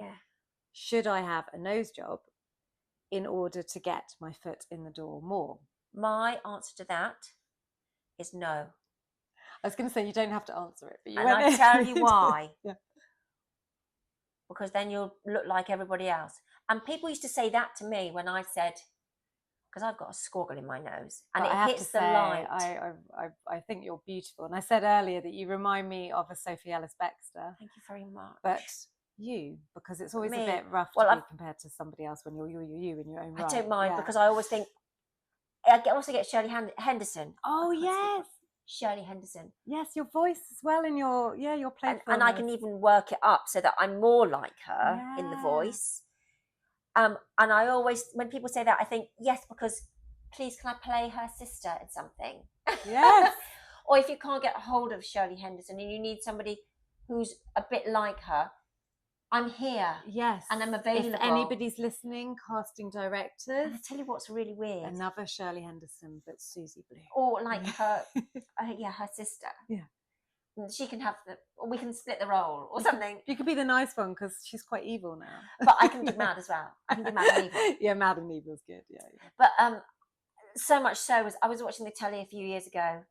should I have a nose job in order to get my foot in the door more? My answer to that is no. I was going to say you don't have to answer it, but I'll tell you why. Because then you'll look like everybody else. And people used to say that to me when I said, because I've got a squoggle in my nose, and it hits the light. I think you're beautiful, and I said earlier that you remind me of a Sophie Ellis-Bextor. Thank you very much. But because it's always a bit rough to be compared to somebody else when you're you in your own right. I don't mind, because I always think I also get Shirley Henderson. Oh yes, Shirley Henderson. Yes, your voice as well in your playfulness. And I can even work it up so that I'm more like her in the voice. And I always, when people say that, I think, yes, because please can I play her sister in something? Yes. Or if you can't get a hold of Shirley Henderson and you need somebody who's a bit like her, I'm here. Yes. And I'm available. If anybody's listening, casting directors. And I tell you what's really weird. Another Shirley Henderson, but Suzy Bloom. Or like her, her sister. Yeah. She can have we can split the role or something. You could be the nice one because she's quite evil now. But I can do mad as well. I can do mad and evil. Yeah, mad and evil's good. Yeah. But so much so I was watching the telly a few years ago,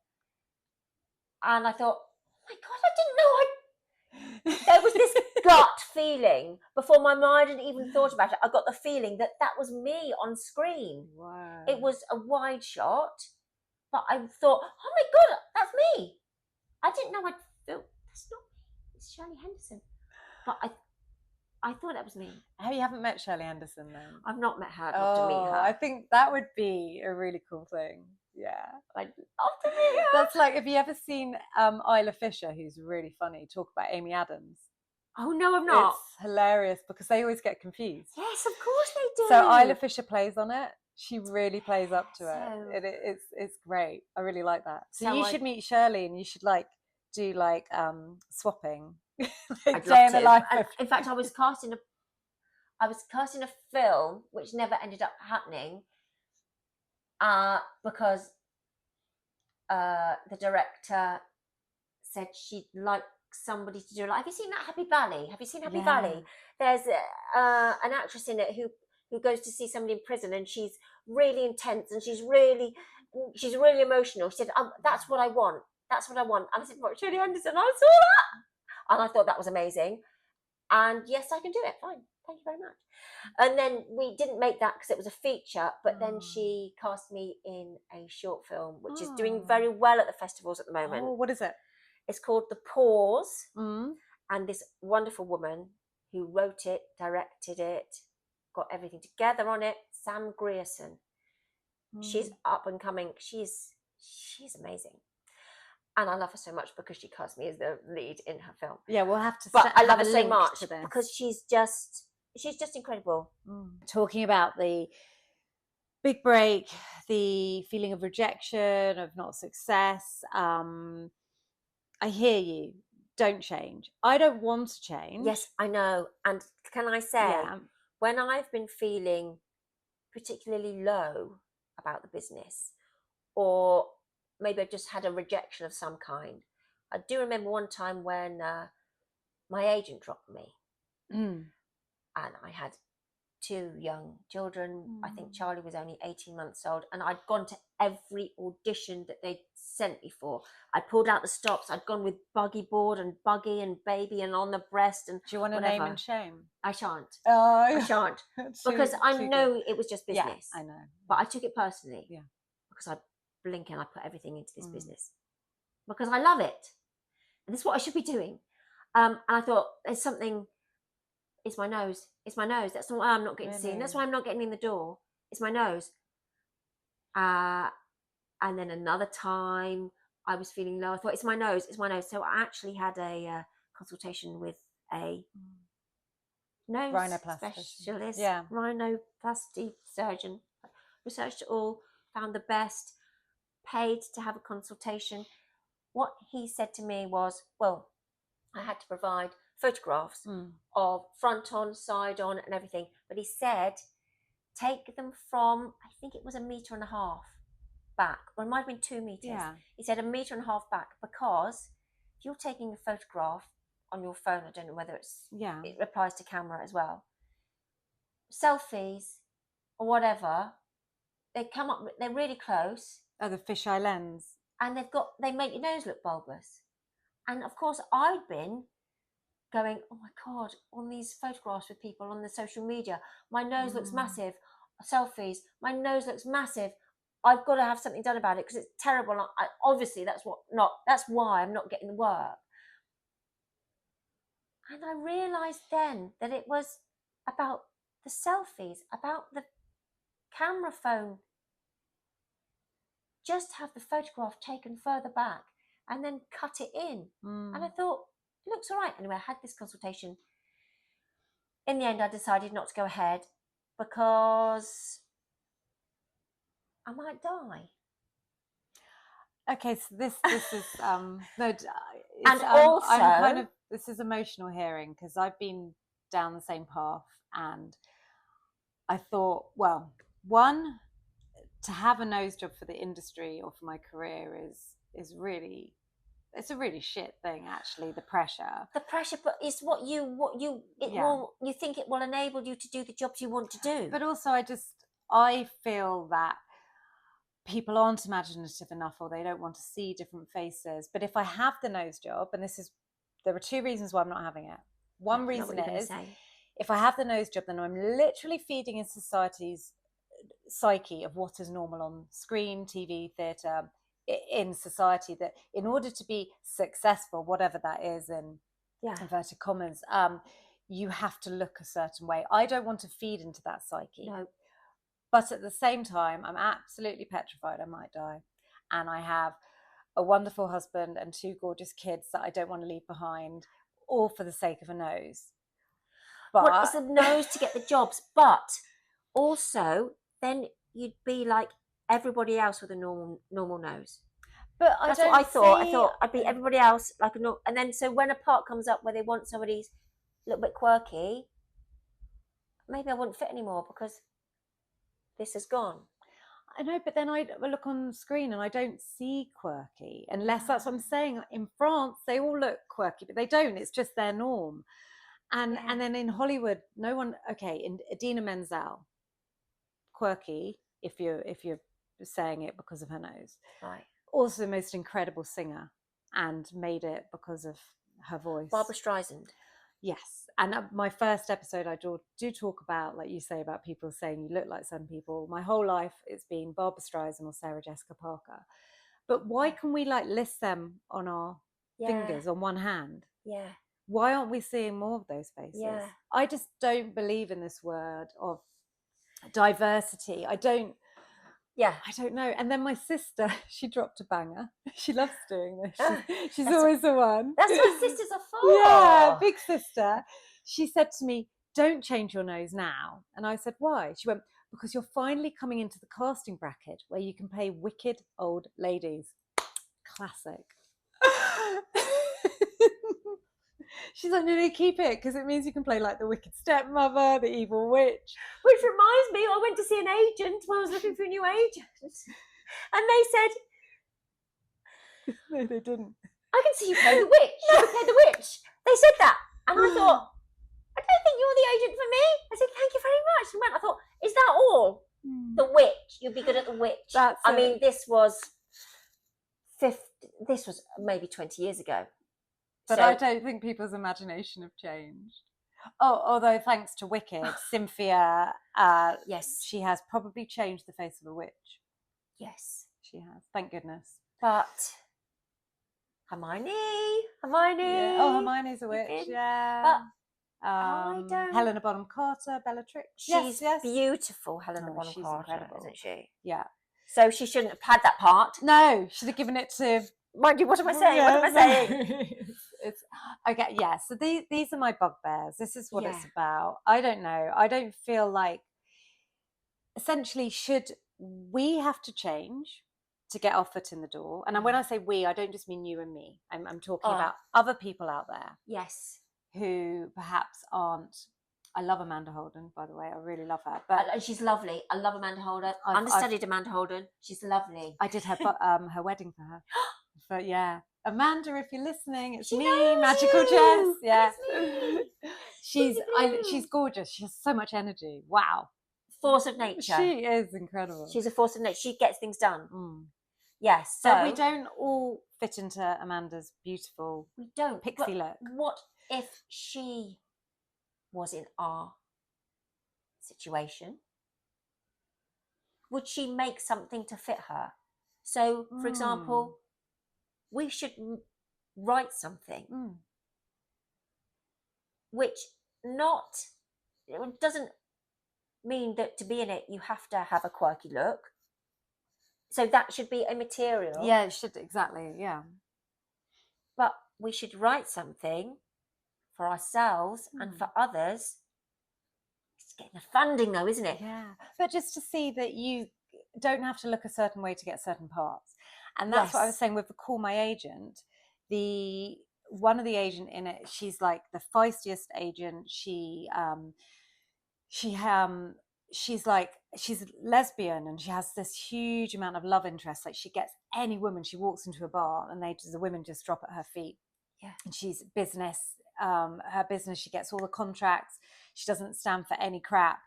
and I thought, oh my God, I didn't know there was this gut feeling before my mind had even thought about it. I got the feeling that was me on screen. Wow. It was a wide shot, but I thought, oh my God, that's me. I didn't know I'd feel, that's not me, it's Shirley Henderson. But I thought that was me. Oh, you haven't met Shirley Henderson then? I've not met her, I'd love to meet her. I think that would be a really cool thing. Yeah. I'd love to meet her. That's like, have you ever seen Isla Fisher, who's really funny, talk about Amy Adams? Oh, no, I've not. It's hilarious because they always get confused. Yes, of course they do. So Isla Fisher plays on it. She really plays up to it. It's great. I really like that. So you should meet Shirley, and you should do swapping. I'd love to. In fact, I was casting a film which never ended up happening because the director said she'd like somebody to do have you seen that Happy Valley? Have you seen Happy Valley? There's an actress in it who goes to see somebody in prison, and she's really intense and she's really emotional. She said, that's what I want. That's what I want. And I said, what, Shirley Henderson? I saw that. And I thought that was amazing. And yes, I can do it. Fine. Thank you very much. And then we didn't make that because it was a feature, but then she cast me in a short film, which is doing very well at the festivals at the moment. Oh, what is it? It's called The Pause. And this wonderful woman who wrote it, directed it, got everything together on it, Sam Grierson. She's up and coming. She's amazing. And I love her so much because she cast me as the lead in her film. Yeah, we'll have to. But I love her so much because she's just incredible. Talking about the big break, the feeling of rejection, of not success. I hear you. Don't change. I don't want to change. Yes, I know. And can I say, when I've been feeling particularly low about the business, or maybe I just had a rejection of some kind. I do remember one time when my agent dropped me, and I had 2 young children. I think Charlie was only 18 months old, and I'd gone to every audition that they'd sent me for. I pulled out the stops. I'd gone with buggy board and buggy and baby and on the breast and Do you want a whatever. name and shame? I shan't. Oh, I shan't. Because I know it was just business. Yeah, I know. But I took it personally. Yeah. Because I blink and I put everything into this business. Because I love it. And this is what I should be doing. And I thought, there's something, it's my nose. It's my nose. That's why I'm not getting seen. That's why I'm not getting in the door. It's my nose. And then another time I was feeling low. I thought, it's my nose. It's my nose. So I actually had a consultation with a nose specialist, rhinoplasty surgeon. Researched it all, found the best, paid to have a consultation. What he said to me was, well, I had to provide photographs of front on, side on, and everything. But he said, take them from, I think it was 1.5 meters back, or it might have been 2 meters. Yeah. He said 1.5 meters back, because if you're taking a photograph on your phone, I don't know whether it applies to camera as well. Selfies or whatever, they come up, they're really close. Oh, the fisheye lens. And they make your nose look bulbous. And of course, I'd been going, oh my God, on these photographs with people on the social media, my nose looks massive. Selfies, my nose looks massive. I've got to have something done about it because it's terrible. Obviously, that's why I'm not getting the work. And I realised then that it was about the selfies, about the camera phone. Just have the photograph taken further back and then cut it in. And I thought, it looks all right. Anyway, I had this consultation. In the end, I decided not to go ahead because I might die. Okay, so this is and also I'm kind of, this is emotional hearing, because I've been down the same path, and I thought, well, one, to have a nose job for the industry or for my career is really, it's a really shit thing, actually. The pressure, but it's what you think it will enable you to do the jobs you want to do. But also, I feel that people aren't imaginative enough, or they don't want to see different faces. But if I have the nose job, and there are 2 reasons why I'm not having it. One reason is, if I have the nose job, then I'm literally feeding in society's psyche of what is normal on screen, TV, theatre, in society, that in order to be successful, whatever that is in inverted commas, you have to look a certain way. I don't want to feed into that psyche. No. But at the same time, I'm absolutely petrified I might die. And I have a wonderful husband and 2 gorgeous kids that I don't want to leave behind, all for the sake of a nose. But well, it's the nose to get the jobs, but also then you'd be like everybody else with a normal nose. But that's what I thought. I thought I'd be everybody else like a normal. And then so when a part comes up where they want somebody a little bit quirky, maybe I wouldn't fit anymore because this is gone. I know, but then I look on screen and I don't see quirky, unless that's what I'm saying. In France, they all look quirky, but they don't. It's just their norm. And then in Hollywood, no one. Okay, in Idina Menzel, quirky if you're saying it because of her nose. Right. Also, the most incredible singer, and made it because of her voice. Barbra Streisand. Yes. And my first episode, I do talk about, like you say, about people saying you look like some people. My whole life, it's been Barbra Streisand or Sarah Jessica Parker. But why can we list them on our fingers on one hand? Yeah. Why aren't we seeing more of those faces? Yeah. I just don't believe in this word of diversity. I don't know. And then my sister, she dropped a banger. She loves doing this. She's always the one. That's what sisters are for. Yeah, big sister. She said to me, don't change your nose now. And I said, why? She went, because you're finally coming into the casting bracket where you can play wicked old ladies. Classic. She's like, no, keep it, because it means you can play like the wicked stepmother, the evil witch. Which reminds me, I went to see an agent when I was looking for a new agent. And they said... No, they didn't. I can see you play the witch. You can play the witch. They said that. And I thought, I don't think you're the agent for me. I said, thank you very much. And went, I thought, is that all? The witch. You'd be good at the witch. I mean, this was maybe 20 years ago. But I don't think people's imagination have changed. Oh, although thanks to Wicked, Cynthia, yes, she has probably changed the face of a witch. Yes, she has. Thank goodness. But Hermione. Yeah. Oh, Hermione's a witch. Yeah. But I don't. Helena Bonham Carter, Bellatrix. She's yes. beautiful, Helena Bonham she's Carter, incredible, isn't she? Yeah. So she shouldn't have had that part. No, should have given it to. Mind you, what am I saying? Yeah. What am I saying? It's okay. Yeah. So these are my bugbears. This is what it's about. I don't know. I don't feel like. Essentially, should we have to change to get our foot in the door? And when I say we, I don't just mean you and me. I'm talking about other people out there. Yes. Who perhaps aren't. I love Amanda Holden, by the way. I really love her. But she's lovely. I love Amanda Holden. Understudied Amanda Holden. She's lovely. I did her wedding for her. But yeah, Amanda, if you're listening, it's me, Magical Jess. Yeah, she's gorgeous. She has so much energy. Wow. Force of nature. She is incredible. She's a force of nature. She gets things done. Yes. So but we don't all fit into Amanda's beautiful pixie look. What if she was in our situation? Would she make something to fit her? So, for example, we should write something which it doesn't mean that to be in it you have to have a quirky look. So that should be a material. Yeah, it should, exactly, yeah. But we should write something for ourselves and for others. It's getting the funding though, isn't it? Yeah, but just to see that you don't have to look a certain way to get certain parts. And that's what I was saying with the Call My Agent. One of the agent in it, she's like the feistiest agent. She's lesbian and she has this huge amount of love interest. Like she gets any woman, she walks into a bar and the women just drop at her feet. Yeah. And she's her business, she gets all the contracts. She doesn't stand for any crap.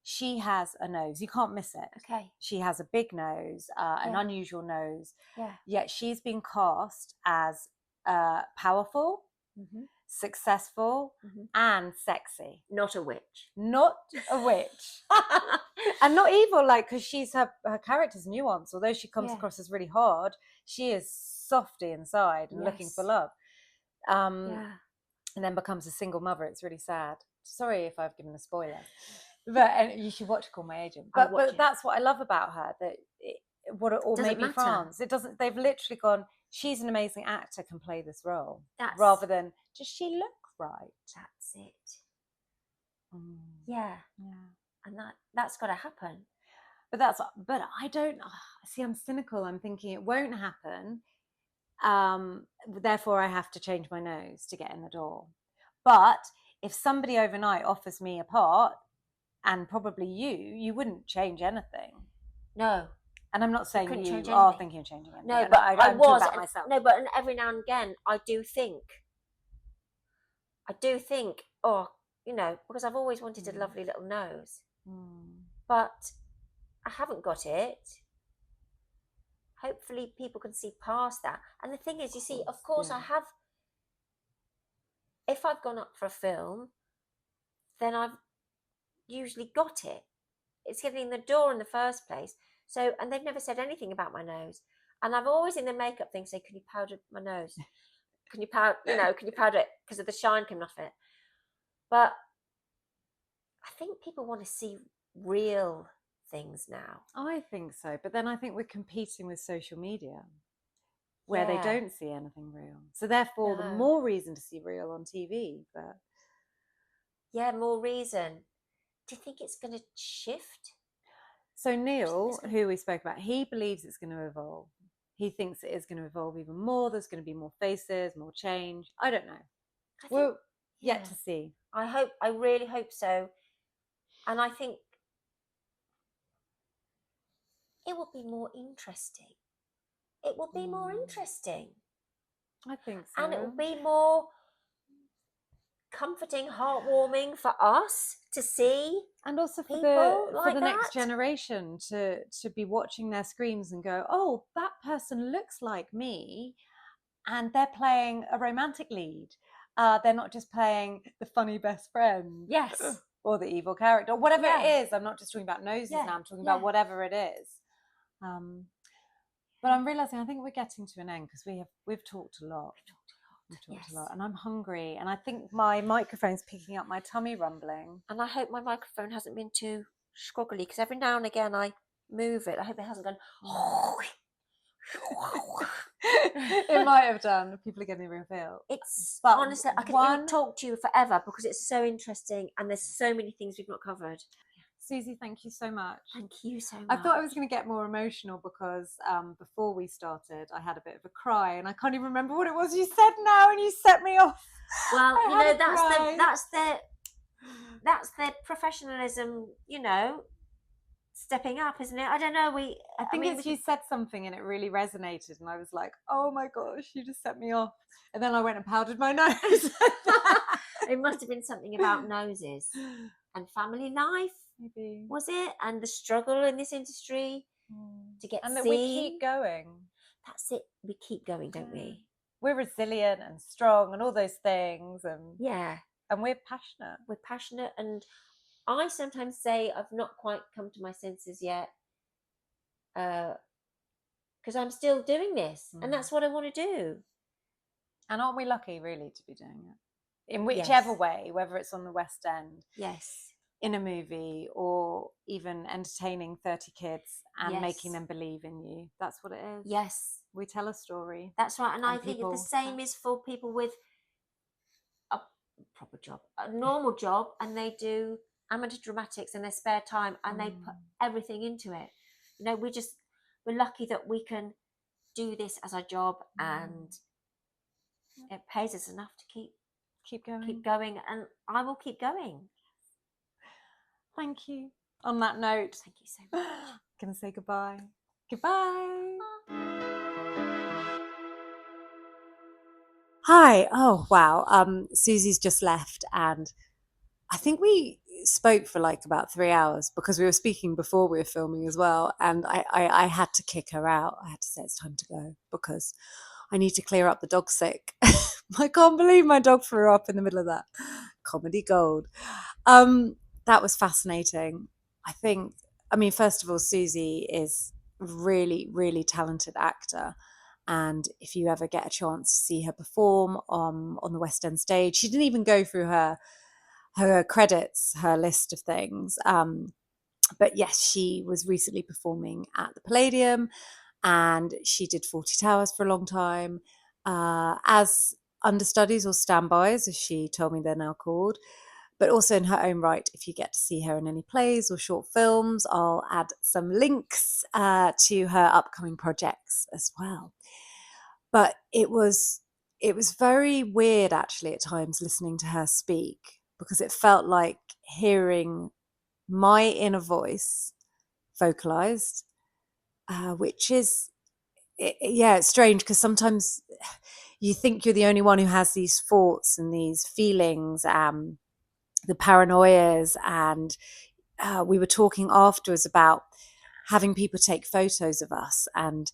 She has a nose. You can't miss it. Okay. She has a big nose, an unusual nose. Yeah. Yet she's been cast as powerful, successful, and sexy. Not a witch. Not a witch. And not evil, because she's her character's nuanced. Although she comes across as really hard, she is softy inside and looking for love. And then becomes a single mother. It's really sad. Sorry if I've given a spoiler. But you should watch Call My Agent. But that's what I love about her. Or maybe matter. France. It doesn't. They've literally gone. She's an amazing actor, can play this role. Rather than does she look right? That's it. Yeah. And that's got to happen. But I don't see. I'm cynical. I'm thinking it won't happen. Therefore, I have to change my nose to get in the door. But if somebody overnight offers me a part, and probably you wouldn't change anything. No. And I'm not saying you are thinking of changing anything. No, but I was. About myself. No, but every now and again, I do think, because I've always wanted a lovely little nose. But I haven't got it. Hopefully people can see past that. And the thing is, you see, of course I have, if I've gone up for a film, then I've usually got it. It's getting in the door in the first place. So, and they've never said anything about my nose. And I've always in the makeup thing say, can you powder my nose? Can you powder it because of the shine coming off it? But I think people want to see real things now. I think so. But then I think we're competing with social media where they don't see anything real. So therefore, the more reason to see real on TV. But yeah, more reason. Do you think it's going to shift? So Neil, who we spoke about, he believes it's going to evolve. He thinks it is going to evolve even more. There's going to be more faces, more change. I don't know. We're yet to see. I really hope so. And I think it will be more interesting. It will be more interesting. I think so. And it will be more comforting, heartwarming for us to see, and also for people the like next that. generation to be watching their screens and go, oh, that person looks like me, and they're playing a romantic lead. They're not just playing the funny best friend, Yes, or the evil character, or whatever Yeah. it is. I'm not just talking about noses Yeah, now. I'm talking yeah. about whatever it is. But I'm realizing I think we're getting to an end because we've talked a lot. We've talked a lot, and I'm hungry, and I think my microphone's picking up my tummy rumbling. And I hope my microphone hasn't been too squaggly, because every now and again I move it. I hope it hasn't gone. It might have done. People are getting a real feel. But honestly, I one- could talk to you forever because it's so interesting and there's so many things we've not covered. Suzy, thank you so much. Thank you so much. I thought I was going to get more emotional because before we started, I had a bit of a cry, and I can't even remember what it was you said now, and you set me off. Well, I you had know, a cry. that's their professionalism, you know, stepping up, isn't it? I don't know. I think you said something and it really resonated, and I was like, oh my gosh, you just set me off. And then I went and powdered my nose. It must have been something about noses and family life. Maybe. Was it? And the struggle in this industry to get and seen. that we keep going. That's it. We keep going, don't we? We're resilient and strong and all those things, and and we're passionate. We're passionate, and I sometimes say I've not quite come to my senses yet, because I'm still doing this, and that's what I want to do. And aren't we lucky, really, to be doing it in whichever way, whether it's on the West End, in a movie, or even entertaining 30 kids and making them believe in you. That's what it is. Yes, we tell a story. That's right. And I think the same is for people with a proper job, a normal job, and they do amateur dramatics in their spare time, and they put everything into it. You know, we're lucky that we can do this as our job, and it pays us enough to keep going, and I will keep going. Thank you. On that note, thank you so much. I'm gonna say goodbye. Goodbye. Hi. Oh wow. Suzy's just left, and I think we spoke for like about 3 hours because we were speaking before we were filming as well, and I had to kick her out. I had to say it's time to go because I need to clear up the dog sick. I can't believe my dog threw up in the middle of that. Comedy gold. That was fascinating. I mean, first of all, Suzy is a really, really talented actor. And if you ever get a chance to see her perform on the West End stage, she didn't even go through her credits, her list of things. But yes, she was recently performing at the Palladium, and she did 40 Towers for a long time as understudies, or standbys, as she told me they're now called. But also in her own right, if you get to see her in any plays or short films, I'll add some links to her upcoming projects as well. But it was very weird, actually, at times listening to her speak, because it felt like hearing my inner voice vocalized, which is, it's strange because sometimes you think you're the only one who has these thoughts and these feelings, the paranoias. And we were talking afterwards about having people take photos of us, and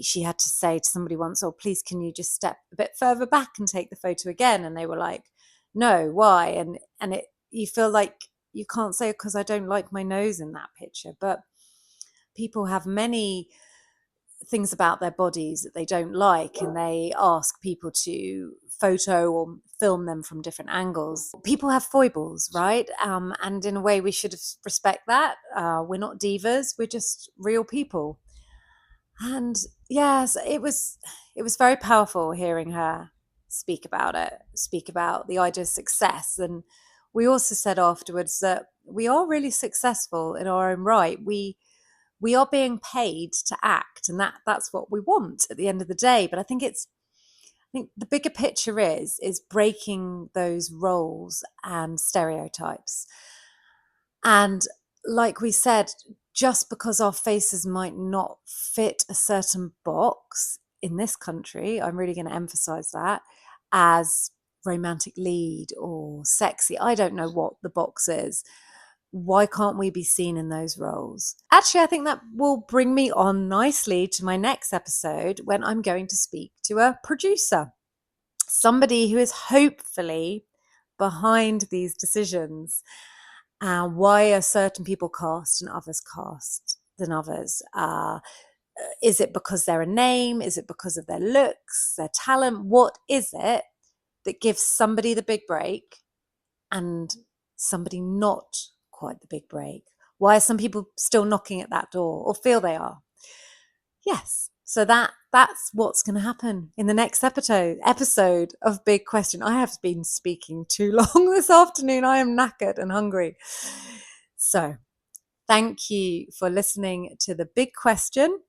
she had to say to somebody once, oh, please, can you just step a bit further back and take the photo again? And they were like, no, why? And you feel like you can't say, because I don't like my nose in that picture. But people have many things about their bodies that they don't like, and they ask people to photo or film them from different angles. People have foibles, right? And in a way, we should respect that. We're not divas, we're just real people. And yes, it was very powerful hearing her speak about the idea of success. And we also said afterwards that we are really successful in our own right. We are being paid to act, and that's what we want at the end of the day. But I think the bigger picture is breaking those roles and stereotypes. And like we said, just because our faces might not fit a certain box in this country, I'm really going to emphasize that, as romantic lead or sexy. I don't know what the box is. Why can't we be seen in those roles? Actually, I think that will bring me on nicely to my next episode when I'm going to speak to a producer, somebody who is hopefully behind these decisions. Why are certain people cast and others cast than others? Is it because they're a name? Is it because of their looks, their talent? What is it that gives somebody the big break and somebody not quite the big break? Why are some people still knocking at that door or feel they are? Yes. So that's what's going to happen in the next episode of Big Question. I have been speaking too long this afternoon. I am knackered and hungry. So thank you for listening to the Big Question.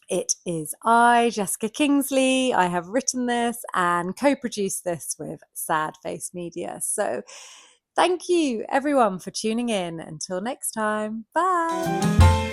It is I, Jessica Kingsley. I have written this and co-produced this with Sad Face Media. So thank you, everyone, for tuning in. Until next time, bye.